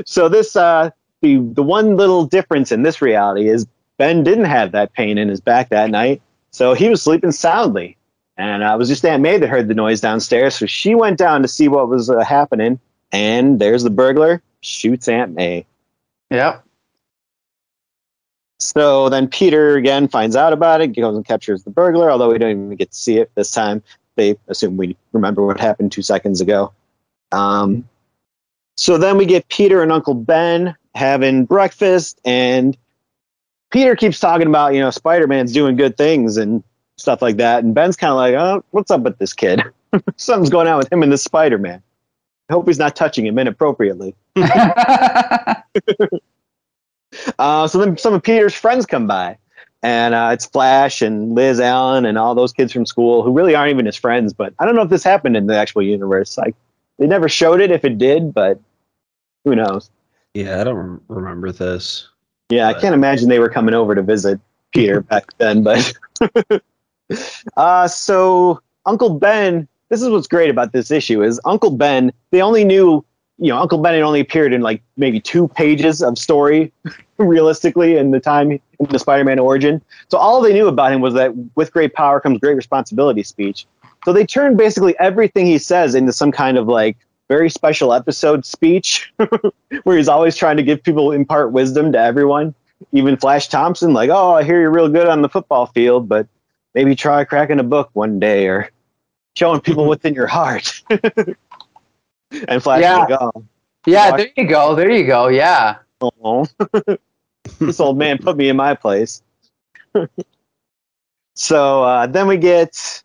So this, the one little difference in this reality is Ben didn't have that pain in his back that night. So he was sleeping soundly. And it was just Aunt May that heard the noise downstairs. So she went down to see what was happening. And there's the burglar, shoots Aunt May. Yep. So then Peter again finds out about it, goes and captures the burglar, although we don't even get to see it this time. They assume we remember what happened 2 seconds ago. So then we get Peter and Uncle Ben having breakfast, and Peter keeps talking about, Spider-Man's doing good things and stuff like that. And Ben's kind of like, oh, what's up with this kid? Something's going on with him and this Spider-Man. I hope he's not touching him inappropriately. So then some of Peter's friends come by, and it's Flash and Liz Allen and all those kids from school who really aren't even his friends. But I don't know if this happened in the actual universe. They never showed it if it did, but who knows? Yeah, I don't remember this. Yeah, I can't imagine they were coming over to visit Peter back then. But so Uncle Ben, this is what's great about this issue is Uncle Ben, they only knew, Uncle Ben had only appeared in like maybe 2 pages of story realistically in the time in the Spider-Man origin. So all they knew about him was that with great power comes great responsibility speech. So they turned basically everything he says into some kind of like very special episode speech where he's always trying to give people, impart wisdom to everyone. Even Flash Thompson, like, oh, I hear you're real good on the football field, but maybe try cracking a book one day, or showing people what's in your heart. And Flash is like, oh. Yeah, there you go. There you go. Yeah. Oh. This old man put me in my place. So then we get,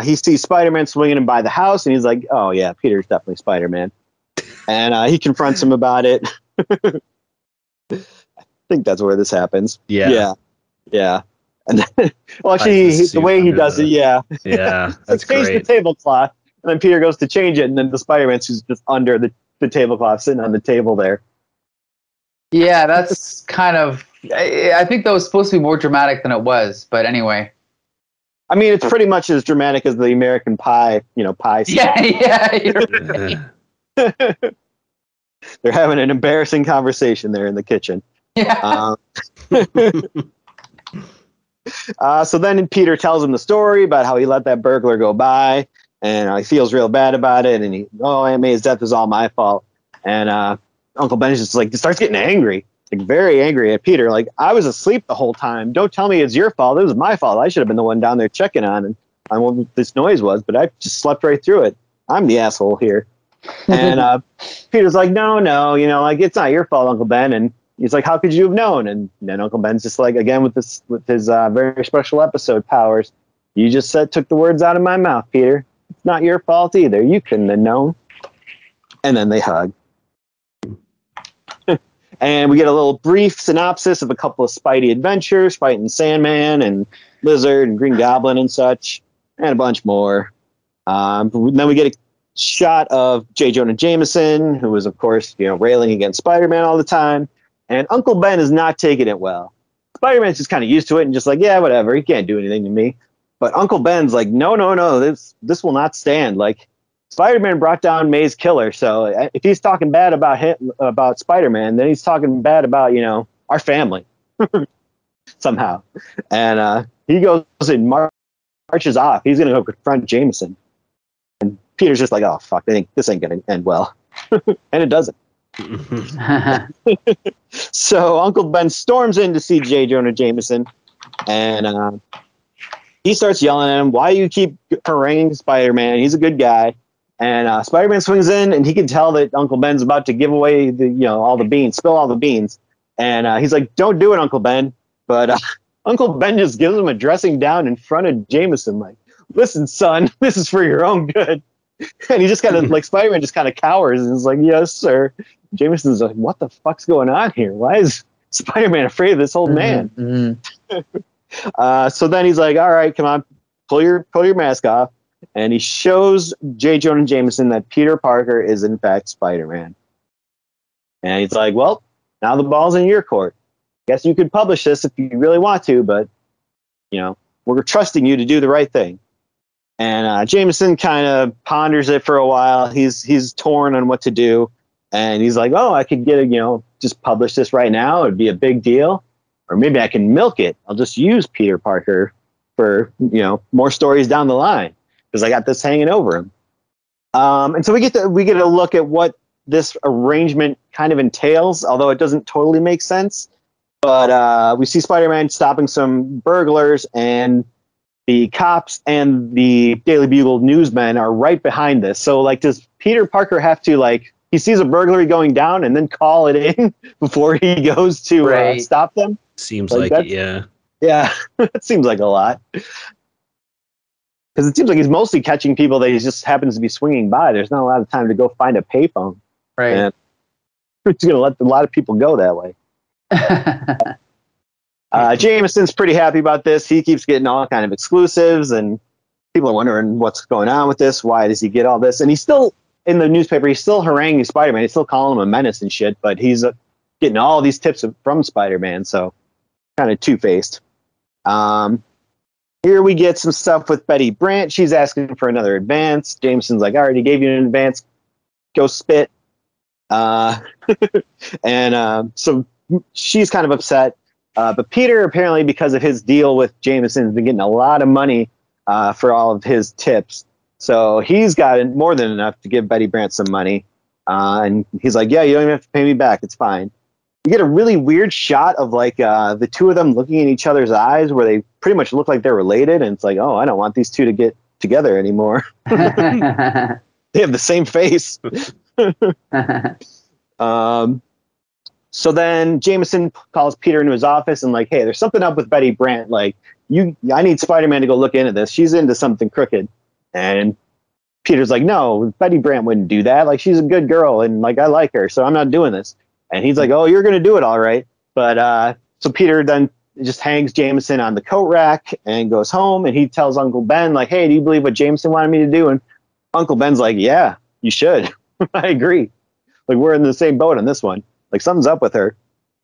he sees Spider-Man swinging him by the house, and he's like, oh, yeah, Peter's definitely Spider-Man. And he confronts him about it. I think that's where this happens. Yeah. And then, well, actually, the way he does it, Yeah, that's change great. the tablecloth, and then Peter goes to change it, and then the Spider-Man's just under the tablecloth, sitting on the table there. Yeah, that's kind of. I think that was supposed to be more dramatic than it was, but anyway. I mean, it's pretty much as dramatic as the American Pie, pie scene. Yeah, you're right. They're having an embarrassing conversation there in the kitchen. Yeah. So then Peter tells him the story about how he let that burglar go by, and he feels real bad about it, and Aunt May's death is all my fault. And Uncle Ben is just like, starts getting angry, like very angry at Peter. Like, I was asleep the whole time. Don't tell me it's your fault. It was my fault. I should have been the one down there checking on what this noise was, but I just slept right through it. I'm the asshole here. And Peter's like, no, like, it's not your fault, Uncle Ben. And he's like, how could you have known? And then Uncle Ben's just like, again, with his very special episode powers, you just took the words out of my mouth, Peter. It's not your fault either. You couldn't have known. And then they hug. And we get a little brief synopsis of a couple of Spidey adventures, fighting Sandman and Lizard and Green Goblin and such, and a bunch more. Then we get a shot of J. Jonah Jameson, who was, of course, railing against Spider-Man all the time. And Uncle Ben is not taking it well. Spider-Man's just kind of used to it and just like, yeah, whatever. He can't do anything to me. But Uncle Ben's like, no, this will not stand. Like, Spider-Man brought down May's killer. So if he's talking bad about Spider-Man, then he's talking bad about, our family somehow. And he goes and marches off. He's going to go confront Jameson. And Peter's just like, oh, fuck, this ain't going to end well. And it doesn't. So Uncle Ben storms in to see J. Jonah Jameson, and he starts yelling at him, why do you keep haranguing Spider-Man? He's a good guy. And Spider-Man swings in, and he can tell that Uncle Ben's about to give away all the beans, spill all the beans. And he's like, don't do it, Uncle Ben. But Uncle Ben just gives him a dressing down in front of Jameson, like, listen, son, this is for your own good. And he just kind of, like, Spider-Man just kind of cowers and is like, yes, sir. Jameson's like, what the fuck's going on here? Why is Spider-Man afraid of this old man? Mm-hmm. So then he's like, all right, come on, pull your mask off. And he shows J. Jonah Jameson that Peter Parker is, in fact, Spider-Man. And he's like, well, now the ball's in your court. Guess you could publish this if you really want to, but, we're trusting you to do the right thing. And Jameson kind of ponders it for a while. He's torn on what to do. And he's like, oh, I could get just publish this right now. It'd be a big deal. Or maybe I can milk it. I'll just use Peter Parker for, more stories down the line, because I got this hanging over him. And so we get a look at what this arrangement kind of entails, although it doesn't totally make sense. But we see Spider-Man stopping some burglars, and the cops and the Daily Bugle newsmen are right behind this. So, like, does Peter Parker have to, like, he sees a burglary going down and then call it in before he goes to stop them? Seems like it, yeah. Yeah, it seems like a lot. Because it seems like he's mostly catching people that he just happens to be swinging by. There's not a lot of time to go find a payphone. Right. And it's going to let a lot of people go that way. Jameson's pretty happy about this. He keeps getting all kind of exclusives, and people are wondering what's going on with this. Why does he get all this? And he's still, in the newspaper, he's still haranguing Spider-Man. He's still calling him a menace and shit, but he's getting all these tips from Spider-Man, so kind of two-faced. Here we get some stuff with Betty Brant. She's asking for another advance. Jameson's like, I already gave you an advance. Go spit. And so she's kind of upset. But Peter, apparently, because of his deal with Jameson, has been getting a lot of money for all of his tips. So he's got more than enough to give Betty Brant some money. And he's like, yeah, you don't even have to pay me back. It's fine. You get a really weird shot of, like, the two of them looking in each other's eyes where they pretty much look like they're related. And it's like, oh, I don't want these two to get together anymore. They have the same face. So then Jameson calls Peter into his office and like, hey, there's something up with Betty Brant. Like, I need Spider-Man to go look into this. She's into something crooked. And Peter's like, no, Betty Brant wouldn't do that. Like, she's a good girl and like I like her, so I'm not doing this. And he's like, oh, you're gonna do it all right. But so Peter then just hangs Jameson on the coat rack and goes home, and he tells Uncle Ben, like, hey, do you believe what Jameson wanted me to do? And Uncle Ben's like, yeah, you should. I agree. Like, we're in the same boat on this one. Like, something's up with her.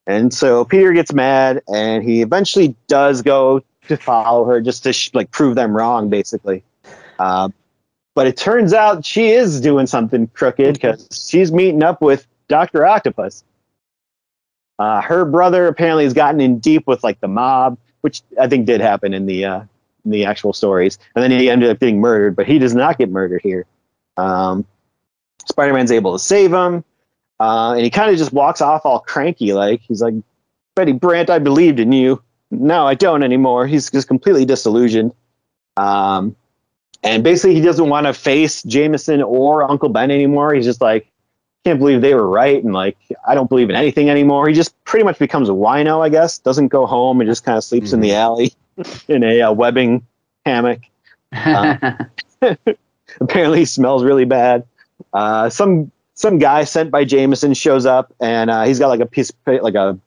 And so Peter gets mad, and he eventually does go to follow her just to like prove them wrong, basically. But it turns out she is doing something crooked because she's meeting up with Dr. Octopus. Her brother apparently has gotten in deep with like the mob, which I think did happen in the actual stories. And then he ended up getting murdered, but he does not get murdered here. Spider-Man's able to save him. And he kind of just walks off all cranky. Like, he's like, Betty Brant, I believed in you. No, I don't anymore. He's just completely disillusioned. And basically he doesn't want to face Jameson or Uncle Ben anymore. He's just like, can't believe they were right. And like, I don't believe in anything anymore. He just pretty much becomes a wino, I guess. Doesn't go home and just kind of sleeps in the alley in a webbing hammock. Apparently he smells really bad. Some guy sent by Jameson shows up, and he's got like a piece of like a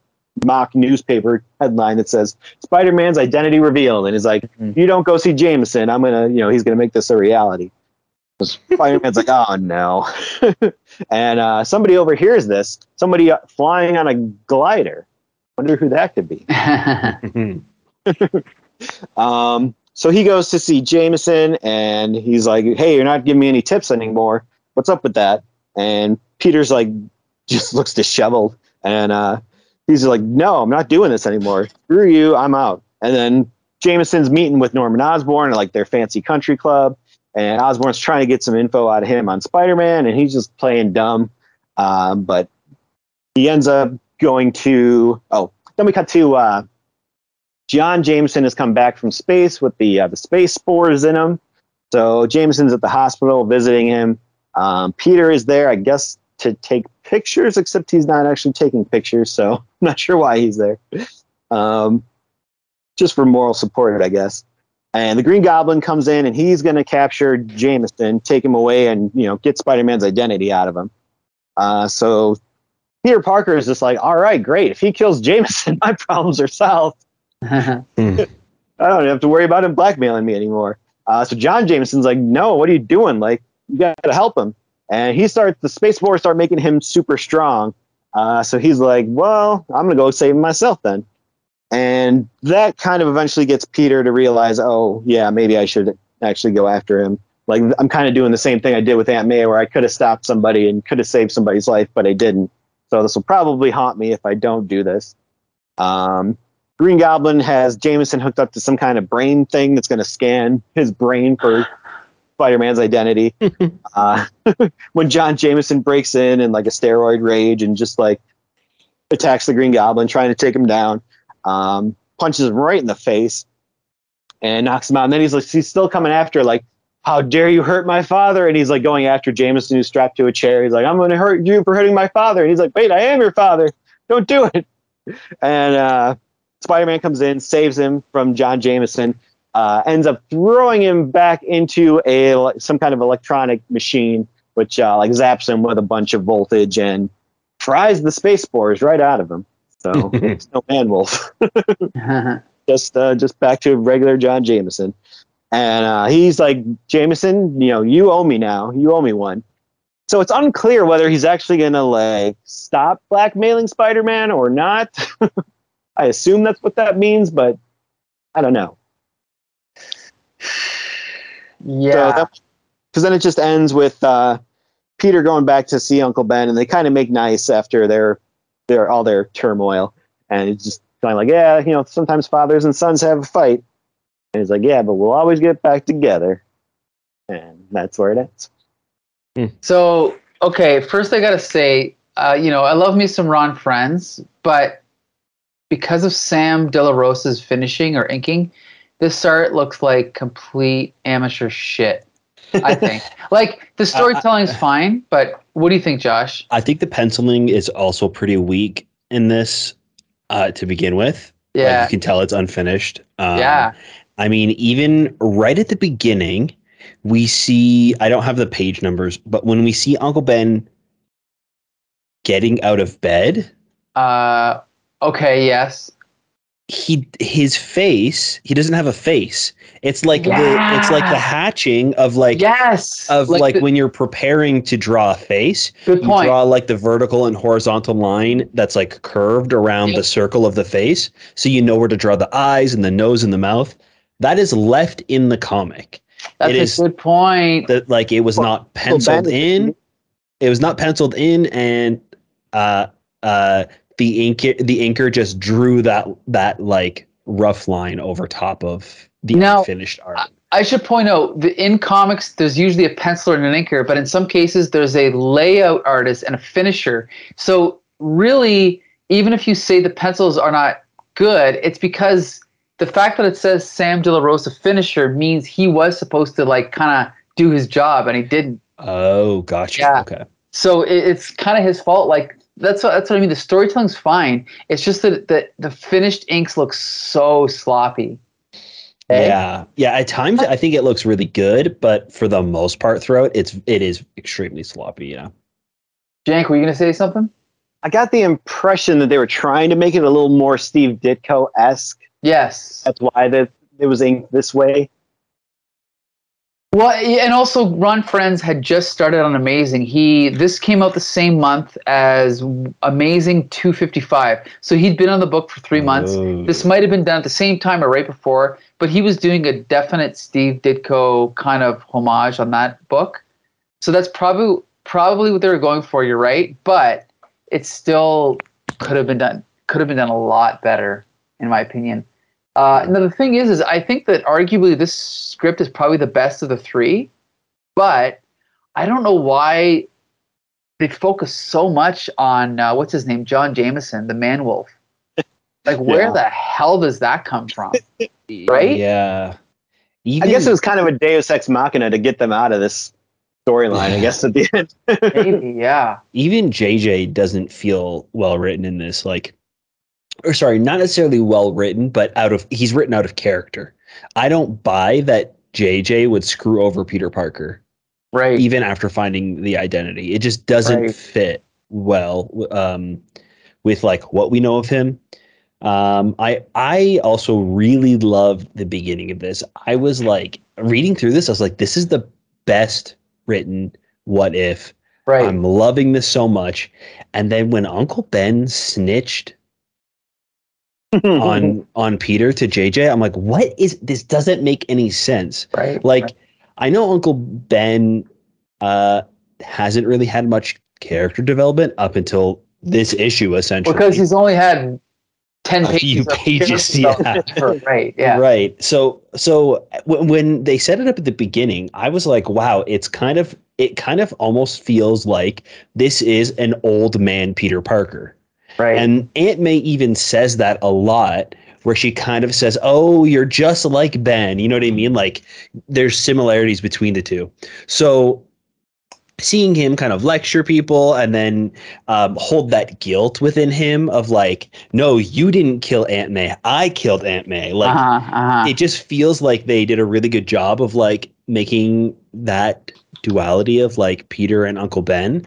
mock newspaper headline that says Spider-Man's identity revealed, and he's like, you don't go see Jameson, I'm gonna, he's gonna make this a reality. Spider-Man's like, oh no. And somebody overhears this, somebody flying on a glider. Wonder who that could be. So he goes to see Jameson, and he's like, hey, you're not giving me any tips anymore. What's up with that? And Peter's like, just looks disheveled. And he's like, no, I'm not doing this anymore. Screw you, I'm out. And then Jameson's meeting with Norman Osborn at like their fancy country club. And Osborn's trying to get some info out of him on Spider-Man, and he's just playing dumb. But he ends up going to, then we cut to John Jameson has come back from space with the space spores in him. So Jameson's at the hospital visiting him. Peter is there, I guess, to take pictures, except he's not actually taking pictures, so I'm not sure why he's there. Just for moral support, I guess. And the Green Goblin comes in, and he's going to capture Jameson, take him away, and get Spider-Man's identity out of him. So Peter Parker is just like, all right, great. If he kills Jameson, my problems are solved. I don't have to worry about him blackmailing me anymore. So John Jameson's like, no, what are you doing? Like, you got to help him. And the Space Force start making him super strong. So he's like, well, I'm going to go save him myself then. And that kind of eventually gets Peter to realize, oh, yeah, maybe I should actually go after him. Like, I'm kind of doing the same thing I did with Aunt May, where I could have stopped somebody and could have saved somebody's life, but I didn't. So this will probably haunt me if I don't do this. Green Goblin has Jameson hooked up to some kind of brain thing that's going to scan his brain for Spider-Man's identity. When John Jameson breaks in like a steroid rage and just like attacks the Green Goblin, trying to take him down, punches him right in the face and knocks him out. And then he's still coming after, like, how dare you hurt my father? And he's like going after Jameson, who's strapped to a chair. He's like, I'm going to hurt you for hurting my father. And he's like, wait, I am your father. Don't do it. And Spider-Man comes in, saves him from John Jameson, ends up throwing him back into some kind of electronic machine, which like zaps him with a bunch of voltage and fries the space spores right out of him. So it's no man-wolf. Just back to regular John Jameson. And he's like, Jameson, you owe me now. You owe me one. So it's unclear whether he's actually going to like stop blackmailing Spider-Man or not. I assume that's what that means, but I don't know. Yeah. Because then it just ends with Peter going back to see Uncle Ben, and they kind of make nice after all their turmoil. And it's just kind of like, yeah, sometimes fathers and sons have a fight. And he's like, yeah, but we'll always get back together. And that's where it ends. So, okay, first I got to say, I love me some Ron Frenz, but because of Sam De La Rosa's finishing or inking, This art looks like complete amateur shit, I think. Like, the storytelling's fine, but what do you think, Josh? I think the penciling is also pretty weak in this to begin with. Yeah. Like, you can tell it's unfinished. Yeah. I mean, even right at the beginning, we see, I don't have the page numbers, but when we see Uncle Ben getting out of bed. Okay, yes. His face, he doesn't have a face. It's like the hatching of like when you're preparing to draw a face. Good point. You draw like the vertical and horizontal line that's like curved around the circle of the face, so you know where to draw the eyes and the nose and the mouth. That is left in the comic. That's a good point. That like it was not penciled in. It was not penciled in, and the inker just drew that like rough line over top of the unfinished art. I should point out that in comics, there's usually a penciler and an inker, but in some cases, there's a layout artist and a finisher. So really, even if you say the pencils are not good, it's because the fact that it says Sam DeLaRosa finisher means he was supposed to like kind of do his job, and he didn't. Oh, gotcha. Yeah. Okay. So it's kind of his fault. Like, that's what I mean. The storytelling's fine. It's just that the finished inks look so sloppy. Okay? Yeah. At times, I think it looks really good, but for the most part, throughout, it is extremely sloppy. Yeah. Jank, were you gonna say something? I got the impression that they were trying to make it a little more Steve Ditko-esque. Yes. That's why it was inked this way. Well, and also Ron Frenz had just started on Amazing. This came out the same month as Amazing 255. So he'd been on the book for 3 months. Oh. This might have been done at the same time or right before, but he was doing a definite Steve Ditko kind of homage on that book. So that's probably what they were going for. You're right, but it still could have been done a lot better, in my opinion. Now the thing is I think that arguably this script is probably the best of the three, but I don't know why they focus so much on what's his name, John Jameson, the Man-Wolf. Like, where the hell does that come from? Right? Yeah. I guess it was kind of a Deus Ex Machina to get them out of this storyline, I guess, at the end. Maybe, yeah. Even JJ doesn't feel well written in this. Like, or sorry, not necessarily well written, but he's written out of character. I don't buy that JJ would screw over Peter Parker. Right. Even after finding the identity. It just doesn't fit well with like what we know of him. I also really loved the beginning of this. I was like reading through this, I was like, this is the best written What If. Right. I'm loving this so much. And then when Uncle Ben snitched on Peter to JJ, I'm like, what is this? Doesn't make any sense. Right. Like, I know Uncle Ben hasn't really had much character development up until this issue, essentially. Because he's only had 10 pages. A few pages, yeah. Right, yeah. Right. So when they set it up at the beginning, I was like, wow, it kind of almost feels like this is an old man Peter Parker. Right. And Aunt May even says that a lot, where she kind of says, oh, you're just like Ben. You know what I mean? Like, there's similarities between the two. So seeing him kind of lecture people and then hold that guilt within him of like, no, you didn't kill Aunt May. I killed Aunt May. Like, it just feels like they did a really good job of like making that duality of like Peter and Uncle Ben.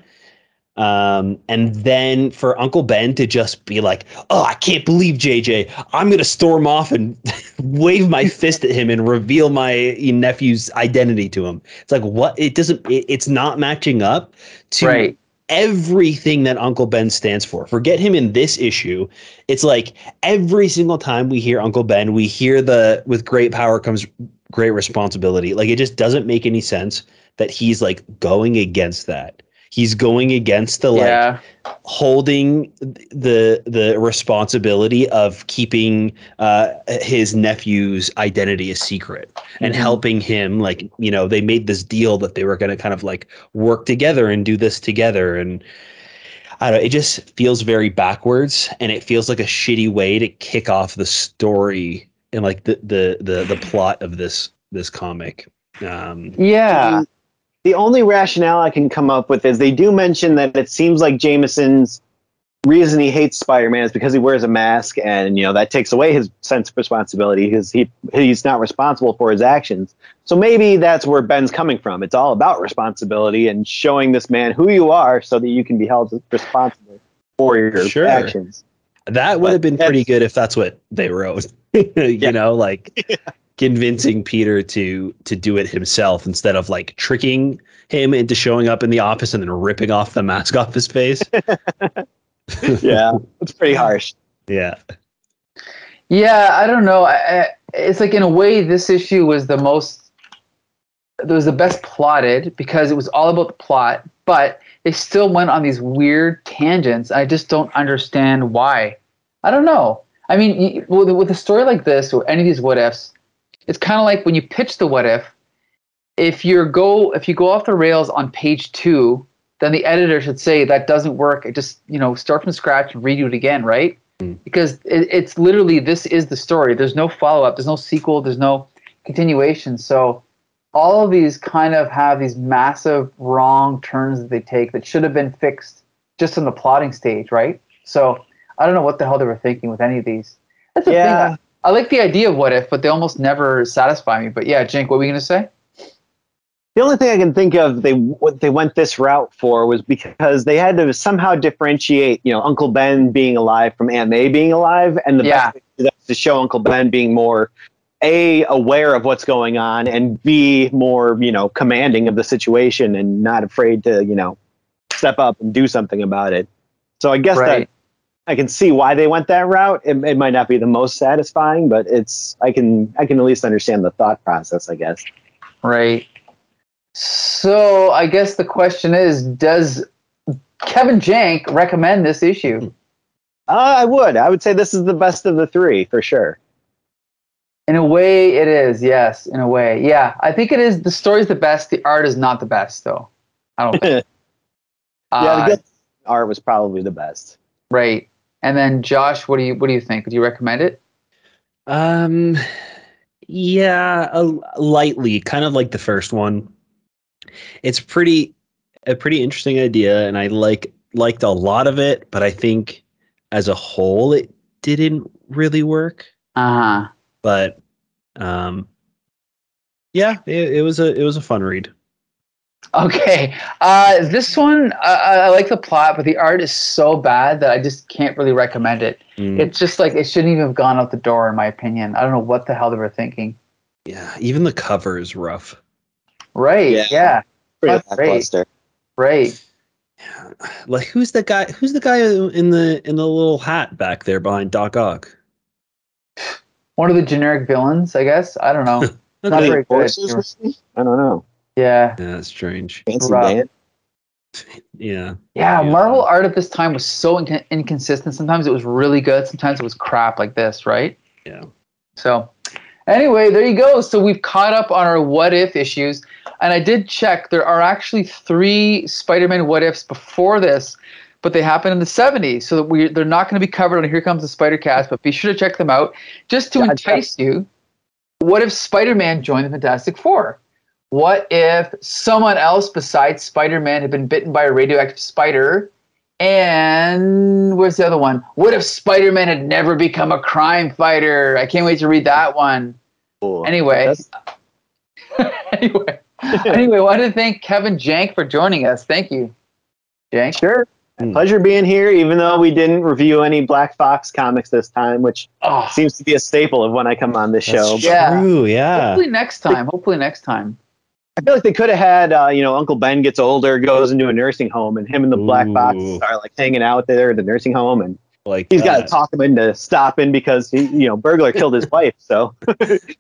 And then for Uncle Ben to just be like, oh, I can't believe JJ, I'm going to storm off and wave my fist at him and reveal my nephew's identity to him. It's like, what? It's not matching up to everything that Uncle Ben stands for. Forget him in this issue. It's like every single time we hear Uncle Ben, we hear with great power comes great responsibility. Like, it just doesn't make any sense that he's like going against that. He's going against the holding the responsibility of keeping his nephew's identity a secret and helping him. Like, you know, they made this deal that they were going to kind of like work together and do this together. And I don't know, it just feels very backwards, and it feels like a shitty way to kick off the story like the plot of this comic. Yeah. The only rationale I can come up with is they do mention that it seems like Jameson's reason he hates Spider-Man is because he wears a mask, and that takes away his sense of responsibility because he's not responsible for his actions. So maybe that's where Ben's coming from. It's all about responsibility and showing this man who you are so that you can be held responsible for your actions. That would have been pretty good if that's what they wrote. Convincing Peter to do it himself instead of like tricking him into showing up in the office and then ripping off the mask off his face. Yeah, it's pretty harsh. Yeah, I don't know. It's like in a way this issue was the best plotted because it was all about the plot, but they still went on these weird tangents. I just don't understand why. I don't know. I mean, with a story like this or any of these what ifs, it's kind of like when you pitch the what if you go off the rails on page 2, then the editor should say that doesn't work. It just, start from scratch and redo it again, right? Because it's literally, this is the story. There's no follow-up. There's no sequel. There's no continuation. So all of these kind of have these massive wrong turns that they take that should have been fixed just in the plotting stage, right? So I don't know what the hell they were thinking with any of these. That's the thing. I like the idea of what if, but they almost never satisfy me. But yeah, Jink, what were you going to say? The only thing I can think of what they went this route for was because they had to somehow differentiate, Uncle Ben being alive from Aunt May being alive, and the best thing to show Uncle Ben being more A, aware of what's going on, and B, more commanding of the situation and not afraid to step up and do something about it. So I guess that I can see why they went that route. It might not be the most satisfying, but I can at least understand the thought process, I guess. Right. So I guess the question is, does Kevin Jank recommend this issue? I would. I would say this is the best of the 3 for sure. In a way, it is. Yes, in a way. Yeah, I think it is. The story's the best. The art is not the best, though. I don't think. The art was probably the best. Right. And then Josh, what do you think? Would you recommend it? Yeah, lightly, kind of like the first one. It's a pretty interesting idea, and I liked a lot of it, but I think as a whole it didn't really work. But it was a fun read. Okay. This one, I like the plot, but the art is so bad that I just can't really recommend it. It's just like it shouldn't even have gone out the door, in my opinion. I don't know what the hell they were thinking. Yeah, even the cover is rough. Right. Yeah. Pretty lackluster. Right. Yeah. Like who's the guy in the little hat back there behind Doc Ock? One of the generic villains, I guess. I don't know. Not very good. I don't know. Yeah. Yeah, that's strange. Fancy band. Yeah. Yeah, Marvel art at this time was so inconsistent. Sometimes it was really good. Sometimes it was crap like this, right? Yeah. So anyway, there you go. So we've caught up on our what if issues. And I did check. There are actually 3 Spider-Man what ifs before this, but they happened in the 70s. So that they're not going to be covered on Here Comes the Spider-Cast, but be sure to check them out. Just to entice you, what if Spider-Man joined the Fantastic Four? What if someone else besides Spider-Man had been bitten by a radioactive spider? And where's the other one? What if Spider-Man had never become a crime fighter? I can't wait to read that one. Cool. Anyway, I want to thank Kevin Jank for joining us. Thank you, Jank. Sure. Pleasure being here, even though we didn't review any Black Fox comics this time, which seems to be a staple of when I come on this show. True, yeah. Hopefully next time. I feel like they could have had, Uncle Ben gets older, goes into a nursing home, and him and the Black Fox are like hanging out there at the nursing home, and like he's got to talk him into stopping because he, burglar killed his wife. So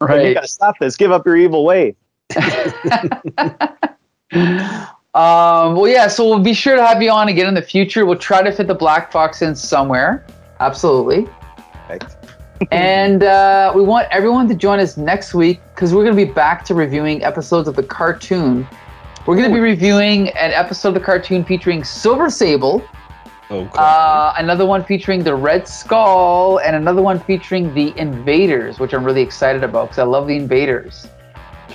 right, you got to stop this. Give up your evil ways. Well, yeah. So we'll be sure to have you on again in the future. We'll try to fit the Black Fox in somewhere. Absolutely. Perfect. And we want everyone to join us next week because we're going to be back to reviewing episodes of the cartoon. We're going to be reviewing an episode of the cartoon featuring Silver Sable Oh, cool. Another one featuring the Red Skull, and another one featuring the Invaders, which I'm really excited about because I love the Invaders.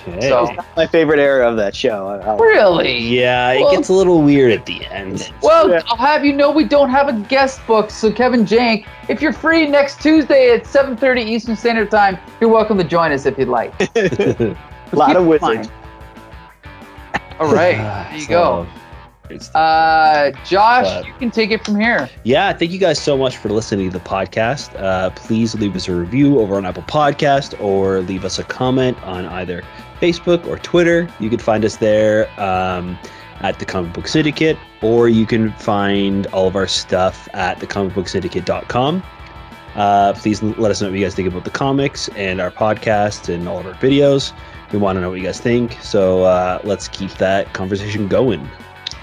Okay. So, My favorite era of that show. really? Yeah, it gets a little weird at the end. Well, I'll have you know we don't have a guest book, so Kevin Jank, if you're free next Tuesday at 7:30 Eastern Standard Time, you're welcome to join us if you'd like. A lot of wizards. All right, there you go. Josh, you can take it from here. Yeah, thank you guys so much for listening to the podcast. Please leave us a review over on Apple Podcast or leave us a comment on either Facebook or Twitter. You can find us there at the Comic Book Syndicate, or you can find all of our stuff at thecomicbooksyndicate.com. Please let us know what you guys think about the comics and our podcast and all of our videos. We want to know what you guys think, so let's keep that conversation going.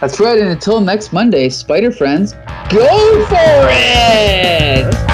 That's right, and until next Monday, Spider Friends, go for it!